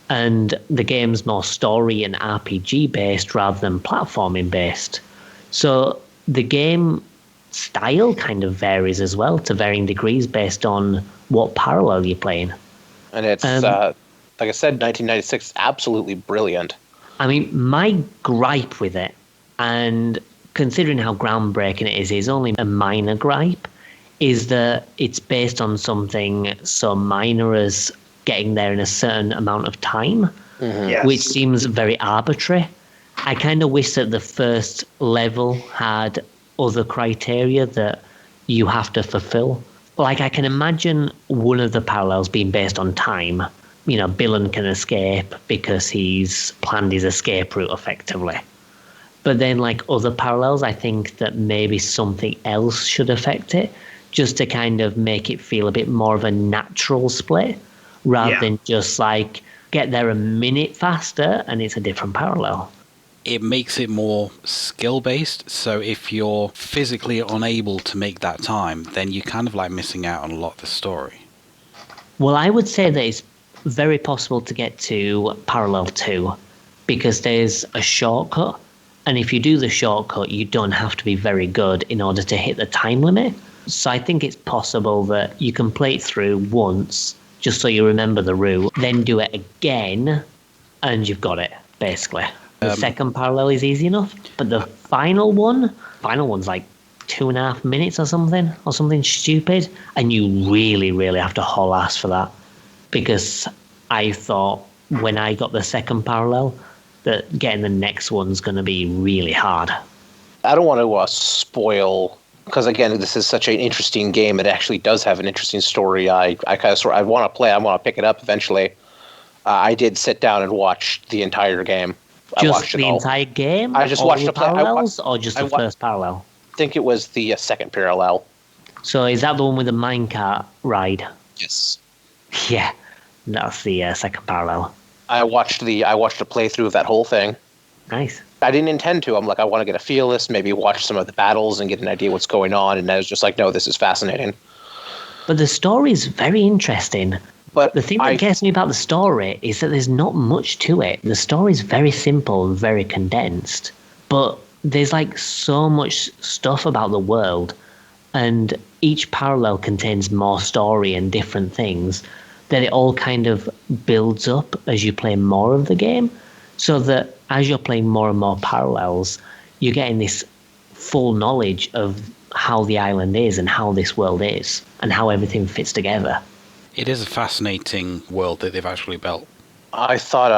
And the game's more story and RPG based rather than platforming based. So the game style kind of varies as well to varying degrees based on what parallel you're playing. And it's, like I said, 1996, absolutely brilliant. I mean, my gripe with it, and considering how groundbreaking it is only a minor gripe, is that it's based on something so minor as getting there in a certain amount of time, Yes. which seems very arbitrary. I kind of wish that the first level had other criteria that you have to fulfill. Like, I can imagine one of the parallels being based on time. You know, Billen can escape because he's planned his escape route effectively. But then, like other parallels, I think that maybe something else should affect it, just to kind of make it feel a bit more of a natural split, rather than just like get there a minute faster and it's a different parallel. It makes it more skill-based, so if you're physically unable to make that time, then you're kind of like missing out on a lot of the story. Well, I would say that it's very possible to get to parallel 2 because there's a shortcut, and if you do the shortcut, you don't have to be very good in order to hit the time limit. So I think it's possible that you can play it through once, just so you remember the route, then do it again, and you've got it, basically. The second parallel is easy enough, but the final one's like 2.5 minutes or something stupid, and you really, really have to haul ass for that. Because I thought when I got the second parallel that getting the next one's going to be really hard. I don't want to spoil, because again, this is such an interesting game. It actually does have an interesting story. I want to play. I want to pick it up eventually. I did sit down and watch the entire game. Just the entire game? I just all watched the parallels, or just the first parallel? I think it was the second parallel. So is that the one with the minecart ride? Yes. Yeah, that's the second parallel. I watched a playthrough of that whole thing. Nice. I didn't intend to. I'm like, I want to get a feel of this, maybe watch some of the battles and get an idea what's going on. And I was just like, no, this is fascinating. But the story is very interesting. But the thing that gets me about the story is that there's not much to it. The story is very simple and very condensed. But there's like so much stuff about the world, and each parallel contains more story and different things, that it all kind of builds up as you play more of the game, so that as you're playing more and more parallels, you're getting this full knowledge of how the island is and how this world is and how everything fits together. It is a fascinating world that they've actually built. I thought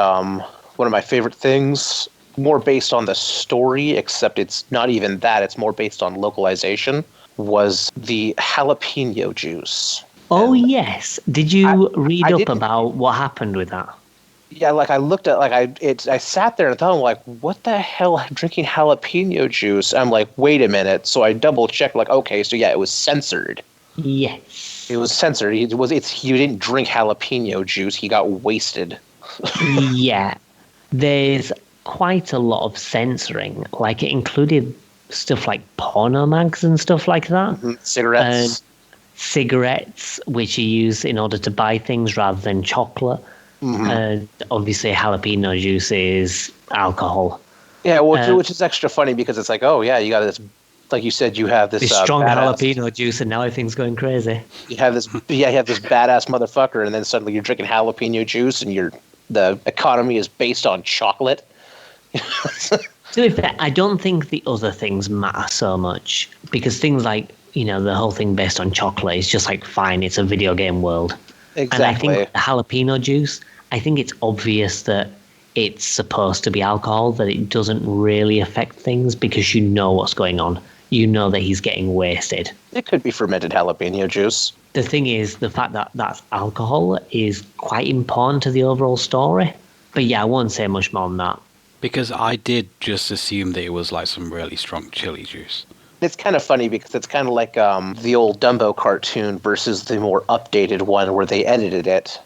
one of my favorite things, more based on the story, except it's not even that, it's more based on localization, was the jalapeno juice. Oh, yes. Did you read up about what happened with that? Yeah, like I looked at, like I sat there and thought, I'm like, what the hell, I'm drinking jalapeno juice? I'm like, wait a minute. So I double checked, like, okay, so yeah, it was censored. Yes. It was censored. You didn't drink jalapeno juice. He got wasted. Yeah. There's quite a lot of censoring. Like, it included stuff like porno mags and stuff like that. Mm-hmm. Cigarettes. Cigarettes, which you use in order to buy things rather than chocolate. Mm-hmm. And obviously jalapeno juice is alcohol. Yeah, which is extra funny because it's like, oh yeah, you got this, like you said, you have this strong badass, jalapeno juice, and now everything's going crazy. You have this badass motherfucker, and then suddenly you're drinking jalapeno juice, and the economy is based on chocolate. To be fair, I don't think the other things matter so much, because things like, you know, the whole thing based on chocolate is just like, fine, it's a video game world. Exactly. And I think jalapeno juice, I think it's obvious that it's supposed to be alcohol, that it doesn't really affect things because you know what's going on. you know that he's getting wasted. It could be fermented jalapeno juice. The thing is, the fact that that's alcohol is quite important to the overall story. But yeah, I won't say much more than that. Because I did just assume that it was like some really strong chili juice. It's kind of funny because it's kind of like the old Dumbo cartoon versus the more updated one where they edited it.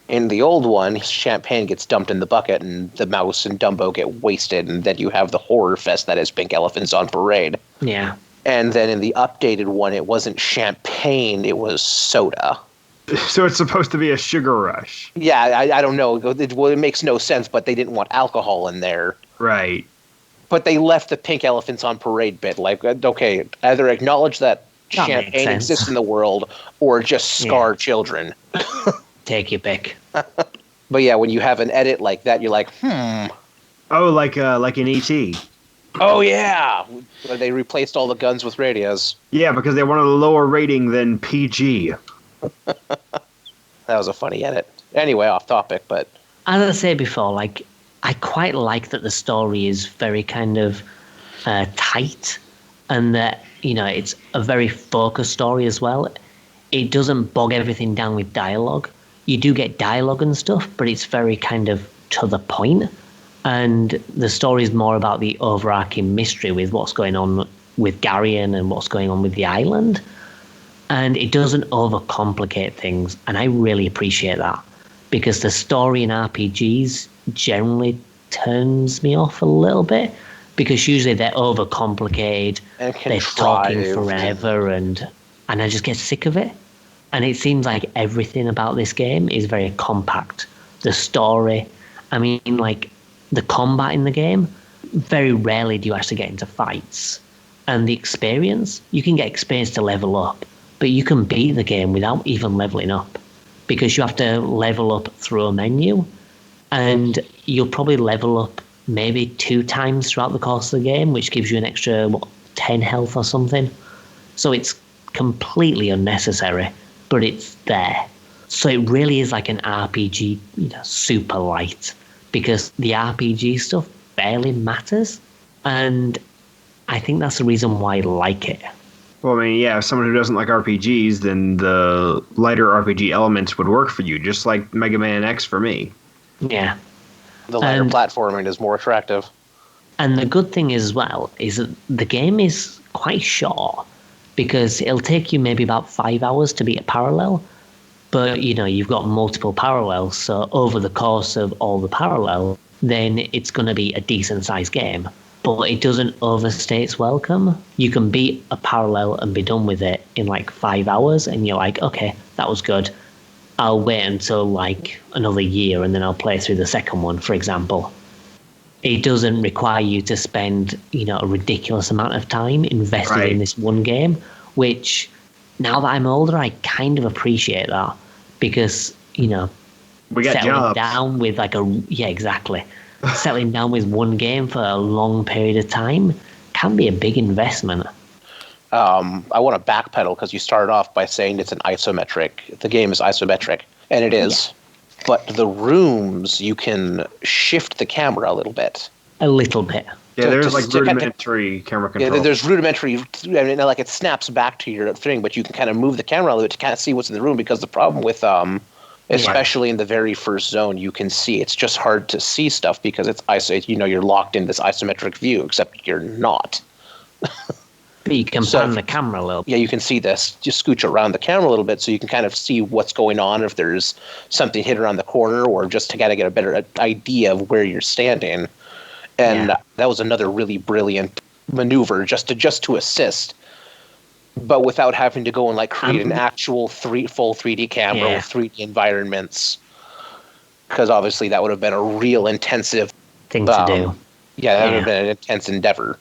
In the old one, champagne gets dumped in the bucket and the mouse and Dumbo get wasted, and then you have the horror fest that is Pink Elephants on Parade. Yeah. And then in the updated one, it wasn't champagne, it was soda. So it's supposed to be a sugar rush. Yeah, I don't know. It makes no sense, but they didn't want alcohol in there. Right. But they left the Pink Elephants on Parade bit. Like, okay, either acknowledge that champagne exists in the world or just scar children. Take your pick. But yeah, when you have an edit like that, you're like, Oh, like in E.T. Oh, yeah. Where they replaced all the guns with radios. Yeah, because they wanted a lower rating than PG. That was a funny edit. Anyway, off topic, but... As I said before, like, I quite like that the story is very kind of tight, and that, you know, it's a very focused story as well. It doesn't bog everything down with dialogue. You do get dialogue and stuff, but it's very kind of to the point. And the story is more about the overarching mystery with what's going on with Garion and what's going on with the island. And it doesn't overcomplicate things. And I really appreciate that, because the story in RPGs generally turns me off a little bit, because usually they're overcomplicated, they're talking forever, and I just get sick of it. And it seems like everything about this game is very compact. The story, I mean, like, the combat in the game, very rarely do you actually get into fights. And the experience, you can get experience to level up, but you can beat the game without even leveling up, because you have to level up through a menu, and you'll probably level up maybe 2 times throughout the course of the game, which gives you an extra, 10 health or something. So it's completely unnecessary, but it's there. So it really is like an RPG, super light, because the RPG stuff barely matters. And I think that's the reason why I like it. Well, I mean, yeah, if someone who doesn't like RPGs, then the lighter RPG elements would work for you, just like Mega Man X for me. Yeah. The lighter platforming is more attractive. And the good thing as well is that the game is quite short, because it'll take you maybe about 5 hours to beat a parallel. But, you've got multiple parallels, so over the course of all the parallel, then it's going to be a decent-sized game. But it doesn't overstay its welcome. You can beat a parallel and be done with it in like 5 hours, and you're like, okay, that was good. I'll wait until like another year, and then I'll play through the second one, for example. It doesn't require you to spend, a ridiculous amount of time invested in this one game, which, now that I'm older, I kind of appreciate that, because, we got settling jobs. down with settling down with one game for a long period of time can be a big investment. I want to backpedal, because you started off by saying it's an isometric. The game is isometric, and it is. Yeah. But the rooms, you can shift the camera a little bit. A little bit. Yeah, there's like rudimentary camera control. Yeah, there's rudimentary. I mean, like it snaps back to your thing, but you can kind of move the camera a little bit to kind of see what's in the room. Because the problem with, especially in the very first zone, you can see it's just hard to see stuff because it's you're locked in this isometric view, except you're not. But you can pan the camera a little bit. Yeah, you can see this. Just scooch around the camera a little bit so you can kind of see what's going on, if there's something hidden around the corner, or just to kind of get a better idea of where you're standing. And that was another really brilliant maneuver just to assist, but without having to go and like create an actual full 3D camera with 3D environments, because obviously that would have been a real intensive thing to do. Yeah, that would have been an intense endeavor.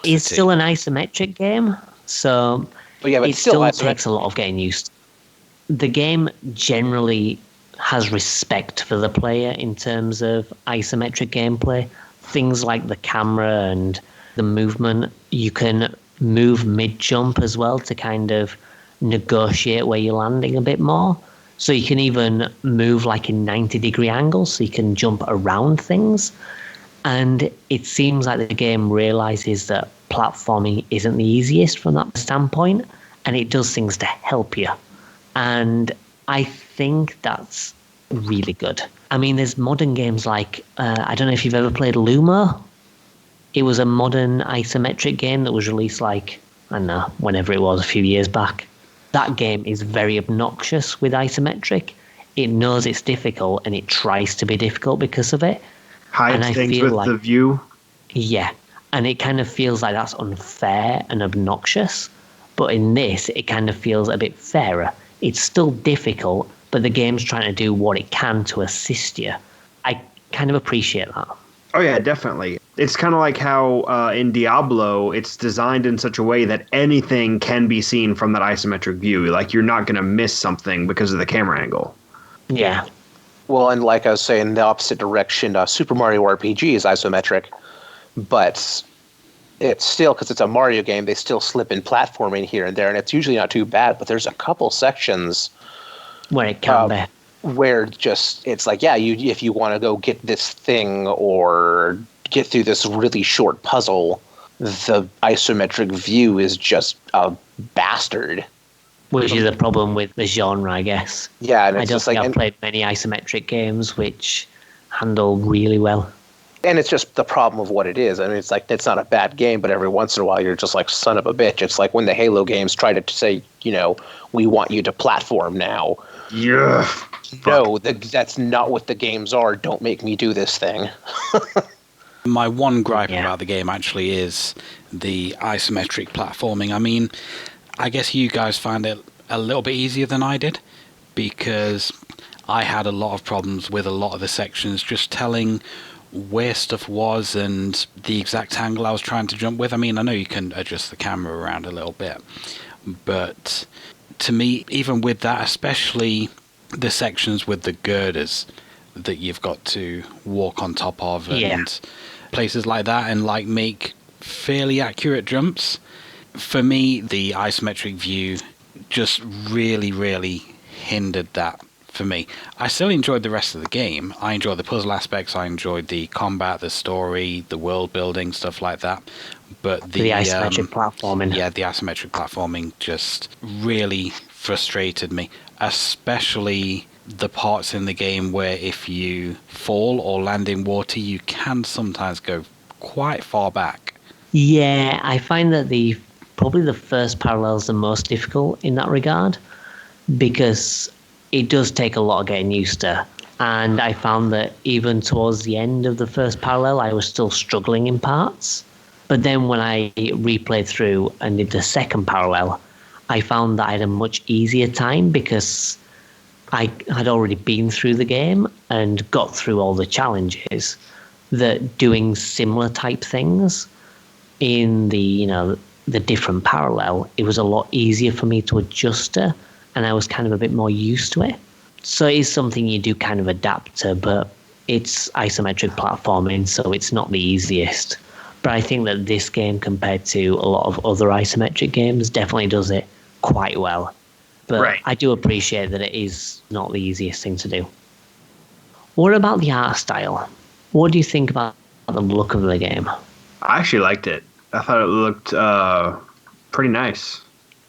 It's still an isometric game, so but it still takes a lot of getting used to. The game generally has respect for the player in terms of isometric gameplay. Things like the camera and the movement, you can move mid-jump as well to kind of negotiate where you're landing a bit more. So you can even move like in 90-degree angles, so you can jump around things. And it seems like the game realizes that platforming isn't the easiest from that standpoint, and it does things to help you. And I think that's really good. I mean, there's modern games like, I don't know if you've ever played Luma. It was a modern isometric game that was released like, I don't know, whenever it was, a few years back. That game is very obnoxious with isometric. It knows it's difficult and it tries to be difficult because of it. Hides things with the view. Yeah, and it kind of feels like that's unfair and obnoxious. But in this, it kind of feels a bit fairer. It's still difficult, but the game's trying to do what it can to assist you. I kind of appreciate that. Oh yeah, definitely. It's kind of like how in Diablo, it's designed in such a way that anything can be seen from that isometric view. Like, you're not going to miss something because of the camera angle. Yeah. Well, and like I was saying, in the opposite direction, Super Mario RPG is isometric, but it's still, because it's a Mario game, they still slip in platforming here and there, and it's usually not too bad, but there's a couple sections where it can be. Where just, it's like, yeah, if you want to go get this thing or get through this really short puzzle, the isometric view is just a bastard. Which is a problem with the genre, I guess. Yeah, and I don't think I've played many isometric games which handle really well. And it's just the problem of what it is. I mean, it's like, it's not a bad game, but every once in a while you're just like, son of a bitch. It's like when the Halo games try to say, we want you to platform now. Yeah. No, that's not what the games are. Don't make me do this thing. My one gripe about the game actually is the isometric platforming. I mean, I guess you guys find it a little bit easier than I did, because I had a lot of problems with a lot of the sections just telling where stuff was and the exact angle I was trying to jump with. I mean, I know you can adjust the camera around a little bit, but to me, even with that, especially the sections with the girders that you've got to walk on top of and places like that, and like make fairly accurate jumps. For me, the isometric view just really, really hindered that for me. I still enjoyed the rest of the game. I enjoyed the puzzle aspects, I enjoyed the combat, the story, the world building, stuff like that. But the isometric platforming. Yeah, the isometric platforming just really frustrated me, especially the parts in the game where if you fall or land in water, you can sometimes go quite far back. Yeah, I find that probably the first parallel is the most difficult in that regard, because it does take a lot of getting used to. And I found that even towards the end of the first parallel, I was still struggling in parts. But then when I replayed through and did the second parallel, I found that I had a much easier time because I had already been through the game and got through all the challenges, that doing similar type things in the different parallel, it was a lot easier for me to adjust to, and I was kind of a bit more used to it. So it is something you do kind of adapt to, but it's isometric platforming, so it's not the easiest. But I think that this game, compared to a lot of other isometric games, definitely does it quite well. But I do appreciate that it is not the easiest thing to do. What about the art style? What do you think about the look of the game? I actually liked it. I thought it looked pretty nice.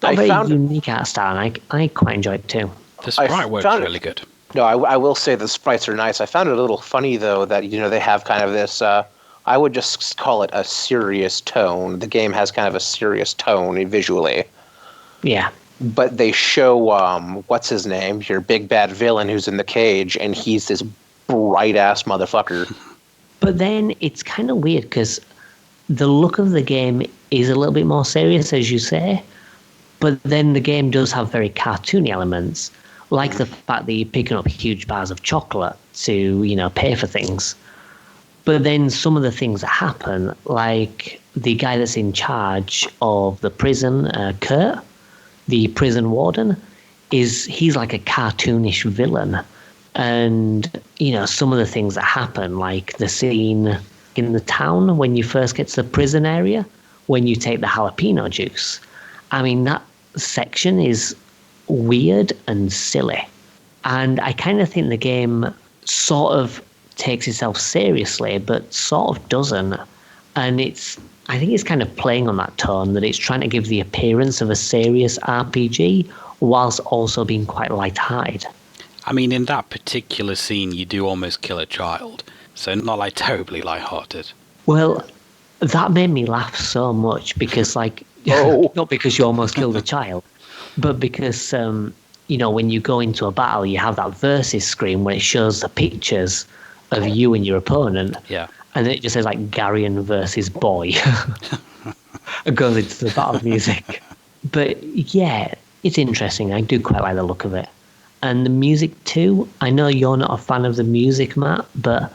A very unique art style, and I quite enjoyed it too. The sprite works really good. No, I will say the sprites are nice. I found it a little funny, though, that they have kind of this, I would just call it a serious tone. The game has kind of a serious tone visually. Yeah. But they show, what's his name? Your big bad villain who's in the cage, and he's this bright-ass motherfucker. But then it's kind of weird, because the look of the game is a little bit more serious, as you say, but then the game does have very cartoony elements, like the fact that you're picking up huge bars of chocolate to, pay for things. But then some of the things that happen, like the guy that's in charge of the prison, Kurt, the prison warden, he's like a cartoonish villain. And, some of the things that happen, like the scene in the town when you first get to the prison area, when you take the jalapeno juice. I mean, that section is weird and silly. And I kind of think the game sort of takes itself seriously, but sort of doesn't. And I think it's kind of playing on that tone, that it's trying to give the appearance of a serious RPG whilst also being quite light-hearted. I mean, in that particular scene, you do almost kill a child, so not like terribly light-hearted. Well, that made me laugh so much because, like, not because you almost killed a child, but because, when you go into a battle, you have that versus screen where it shows the pictures of you and your opponent. Yeah. And it just says, like, Garion versus Boy. It goes into the battle music. But, yeah, it's interesting. I do quite like the look of it. And the music, too. I know you're not a fan of the music, Matt, but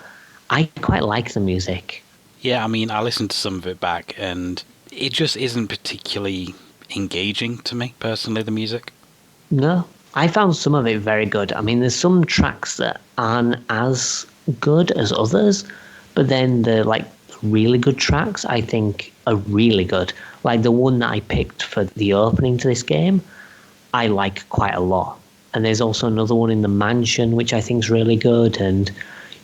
I quite like the music. Yeah, I mean, I listened to some of it back, and it just isn't particularly engaging to me, personally, the music. No, I found some of it very good. I mean, there's some tracks that aren't as good as others, but then the, like, really good tracks, I think, are really good. Like, the one that I picked for the opening to this game, I like quite a lot. And there's also another one in the mansion, which I think is really good, and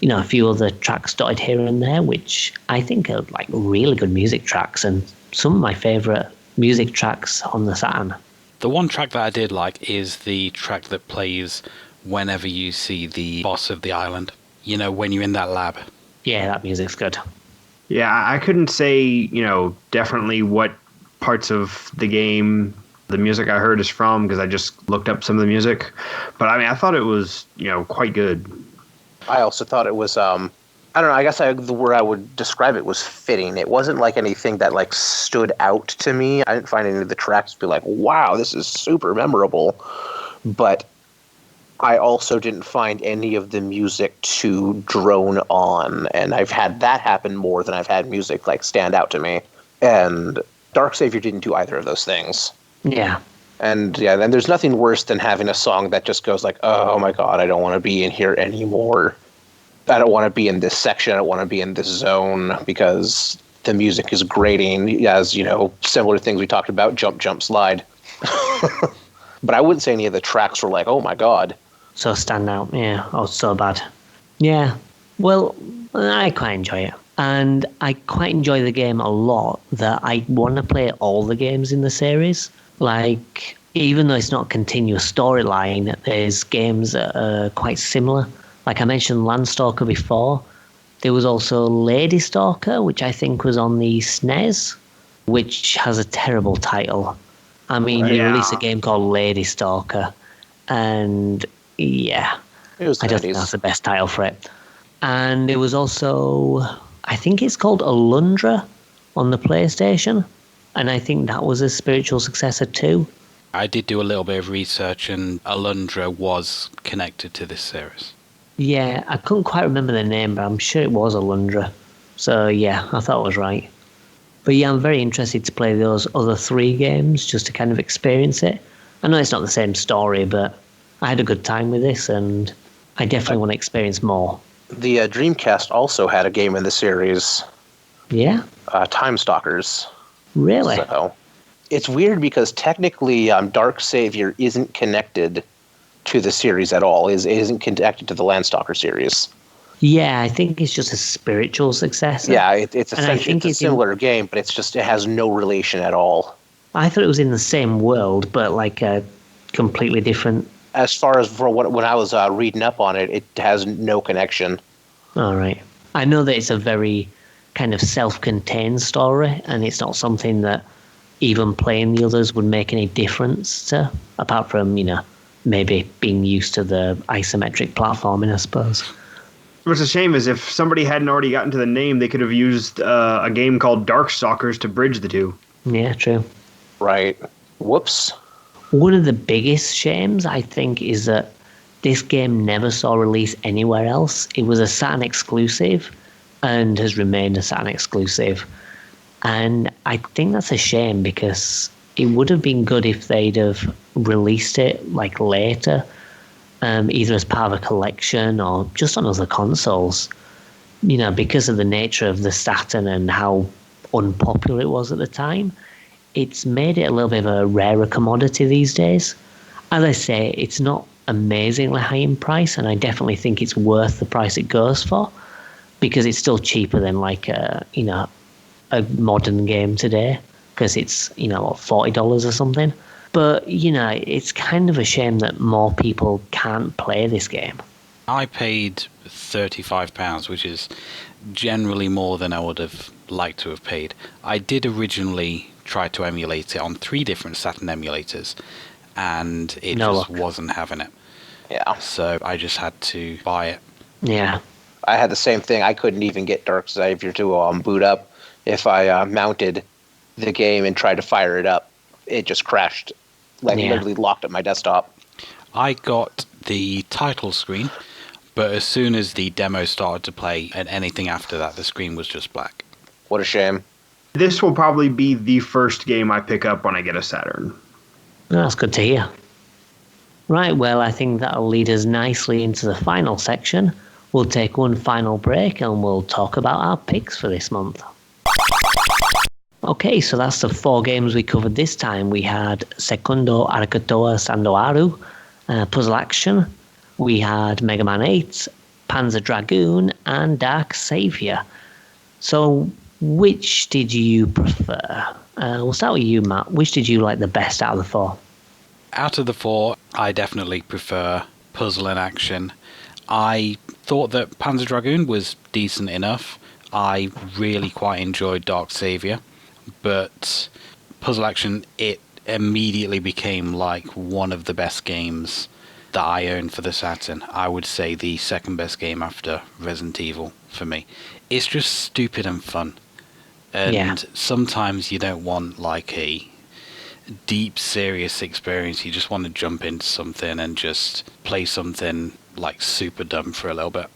a few other tracks dotted here and there, which I think are like really good music tracks and some of my favourite music tracks on the Saturn. The one track that I did like is the track that plays whenever you see the boss of the island. When you're in that lab. Yeah, that music's good. Yeah, I couldn't say, definitely what parts of the game the music I heard is from, because I just looked up some of the music. But I mean, I thought it was, quite good. I also thought it was, I don't know, I guess the word I would describe it was fitting. It wasn't like anything that like stood out to me. I didn't find any of the tracks to be like, wow, this is super memorable. But I also didn't find any of the music to drone on. And I've had that happen more than I've had music like stand out to me. And Dark Savior didn't do either of those things. Yeah. And then there's nothing worse than having a song that just goes like, oh my God, I don't want to be in here anymore. I don't want to be in this section. I don't want to be in this zone because the music is grating, as, similar to things we talked about, jump, jump, slide. But I wouldn't say any of the tracks were like, oh my God. So stand out, yeah. Oh, so bad. Yeah. Well, I quite enjoy it. And I quite enjoy the game a lot, that I want to play all the games in the series. Like, even though it's not a continuous storyline, there's games that are quite similar. Like I mentioned Landstalker before. There was also Lady Stalker, which I think was on the SNES, which has a terrible title. I mean, they released a game called Lady Stalker, and I don't think that's the best title for it. And there was also, I think it's called Alundra on the PlayStation. And I think that was a spiritual successor too. I did do a little bit of research, and Alundra was connected to this series. Yeah, I couldn't quite remember the name, but I'm sure it was Alundra. So yeah, I thought it was right. But yeah, I'm very interested to play those other 3 games just to kind of experience it. I know it's not the same story, but I had a good time with this, and I definitely want to experience more. The Dreamcast also had a game in the series. Yeah? Time Stalkers. Really? So it's weird because technically Dark Savior isn't connected to the series at all. It isn't connected to the Landstalker series. Yeah, I think it's just a spiritual successor. Yeah, it's essentially a similar game, but it has no relation at all. I thought it was in the same world, but like a completely different. As far as when I was reading up on it, it has no connection. All right. I know that it's a very kind of self-contained story, and it's not something that even playing the others would make any difference to, apart from, maybe being used to the isometric platforming, I suppose. What's a shame is if somebody hadn't already gotten to the name, they could have used a game called Darkstalkers to bridge the two. Yeah, true. Right. Whoops. One of the biggest shames, I think, is that this game never saw release anywhere else. It was a Saturn exclusive and has remained a Saturn exclusive. And I think that's a shame because it would have been good if they'd have released it like later, either as part of a collection or just on other consoles. Because of the nature of the Saturn and how unpopular it was at the time, it's made it a little bit of a rarer commodity these days. As I say, it's not amazingly high in price, and I definitely think it's worth the price it goes for. because it's still cheaper than like a modern game today, because it's $40 or something. But it's kind of a shame that more people can't play this game. I paid £35, which is generally more than I would have liked to have paid. I did originally try to emulate it on 3 different Saturn emulators, and it wasn't having it. Yeah. So I just had to buy it. Yeah. I had the same thing. I couldn't even get Dark Savior to boot up. If I mounted the game and tried to fire it up, it just crashed. Literally locked up my desktop. I got the title screen, but as soon as the demo started to play and anything after that, the screen was just black. What a shame. This will probably be the first game I pick up when I get a Saturn. That's good to hear. Right, well, I think that'll lead us nicely into the final section. We'll take one final break and we'll talk about our picks for this month. Okay, so that's the 4 games we covered this time. We had Secundo Arcatoa Sandoaru, Puzzle Action. We had Mega Man 8, Panzer Dragoon, and Dark Savior. So, which did you prefer? We'll start with you, Matt. Which did you like the best out of the 4? Out of the 4, I definitely prefer Puzzle and Action. I thought that Panzer Dragoon was decent enough. I really quite enjoyed Dark Savior, but Puzzle Action, it immediately became like one of the best games that I owned for the Saturn. I would say the second best game after Resident Evil for me. It's just stupid and fun. And sometimes you don't want like a deep, serious experience. You just want to jump into something and just play something like super dumb for a little bit.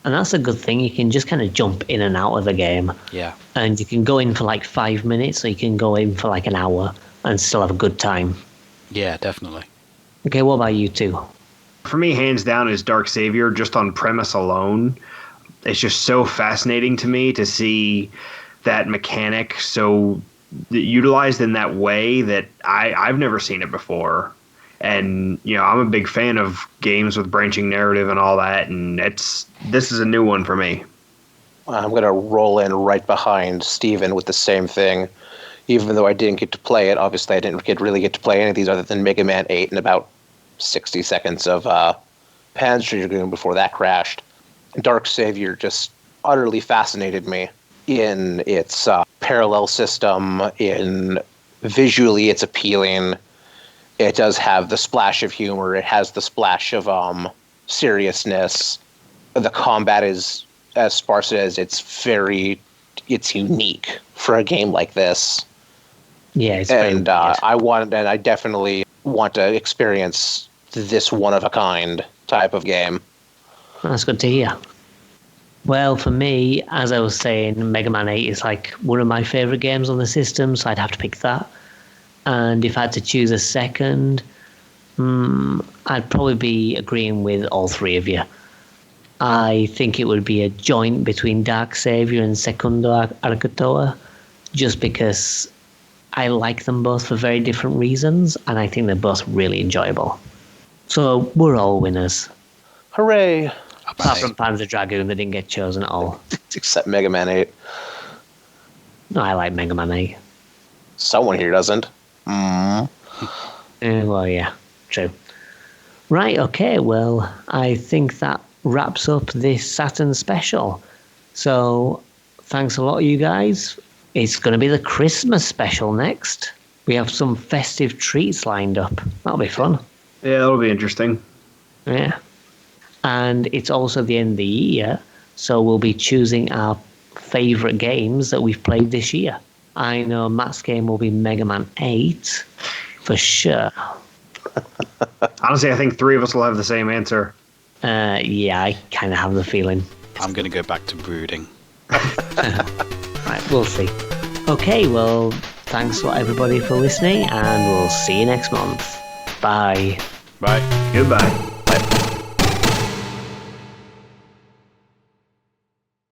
And that's a good thing. You can just kind of jump in and out of the game. Yeah. And you can go in for like 5 minutes, or you can go in for like an hour and still have a good time. Yeah, definitely. Okay, what about you two? For me, hands down, is Dark Savior. Just on premise alone, it's just so fascinating to me to see that mechanic so utilized in that way that I've never seen it before. And, I'm a big fan of games with branching narrative and all that, and this is a new one for me. I'm going to roll in right behind Steven with the same thing. Even though I didn't get to play it, obviously I didn't really get to play any of these other than Mega Man 8 and about 60 seconds of Panzer Dragoon before that crashed. Dark Savior just utterly fascinated me in its parallel system, in visually it's appealing. It does have the splash of humor. It has the splash of seriousness. The combat is as sparse as it's unique for a game like this. Yeah, it's and I definitely want to experience this one of a kind type of game. That's good to hear. Well, for me, as I was saying, Mega Man 8 is like one of my favorite games on the system, so I'd have to pick that. And if I had to choose a second, I'd probably be agreeing with all 3 of you. I think it would be a joint between Dark Savior and Secundo Arcatoa, just because I like them both for very different reasons, and I think they're both really enjoyable. So we're all winners. Hooray! Apart from Panzer Dragoon, they didn't get chosen at all. Except Mega Man 8. No, I like Mega Man 8. Someone here doesn't. Well, yeah, true. Right, okay, well, I think that wraps up this Saturn special. So, thanks a lot, you guys. It's going to be the Christmas special next. We have some festive treats lined up. That'll be fun. Yeah, that'll be interesting. Yeah. And it's also the end of the year, so we'll be choosing our favourite games that we've played this year. I know Matt's game will be Mega Man 8, for sure. Honestly, I think 3 of us will have the same answer. Yeah, I kind of have the feeling. I'm going to go back to brooding. Right, we'll see. Okay, well, thanks a lot, everybody, for listening, and we'll see you next month. Bye. Bye. Goodbye. Bye.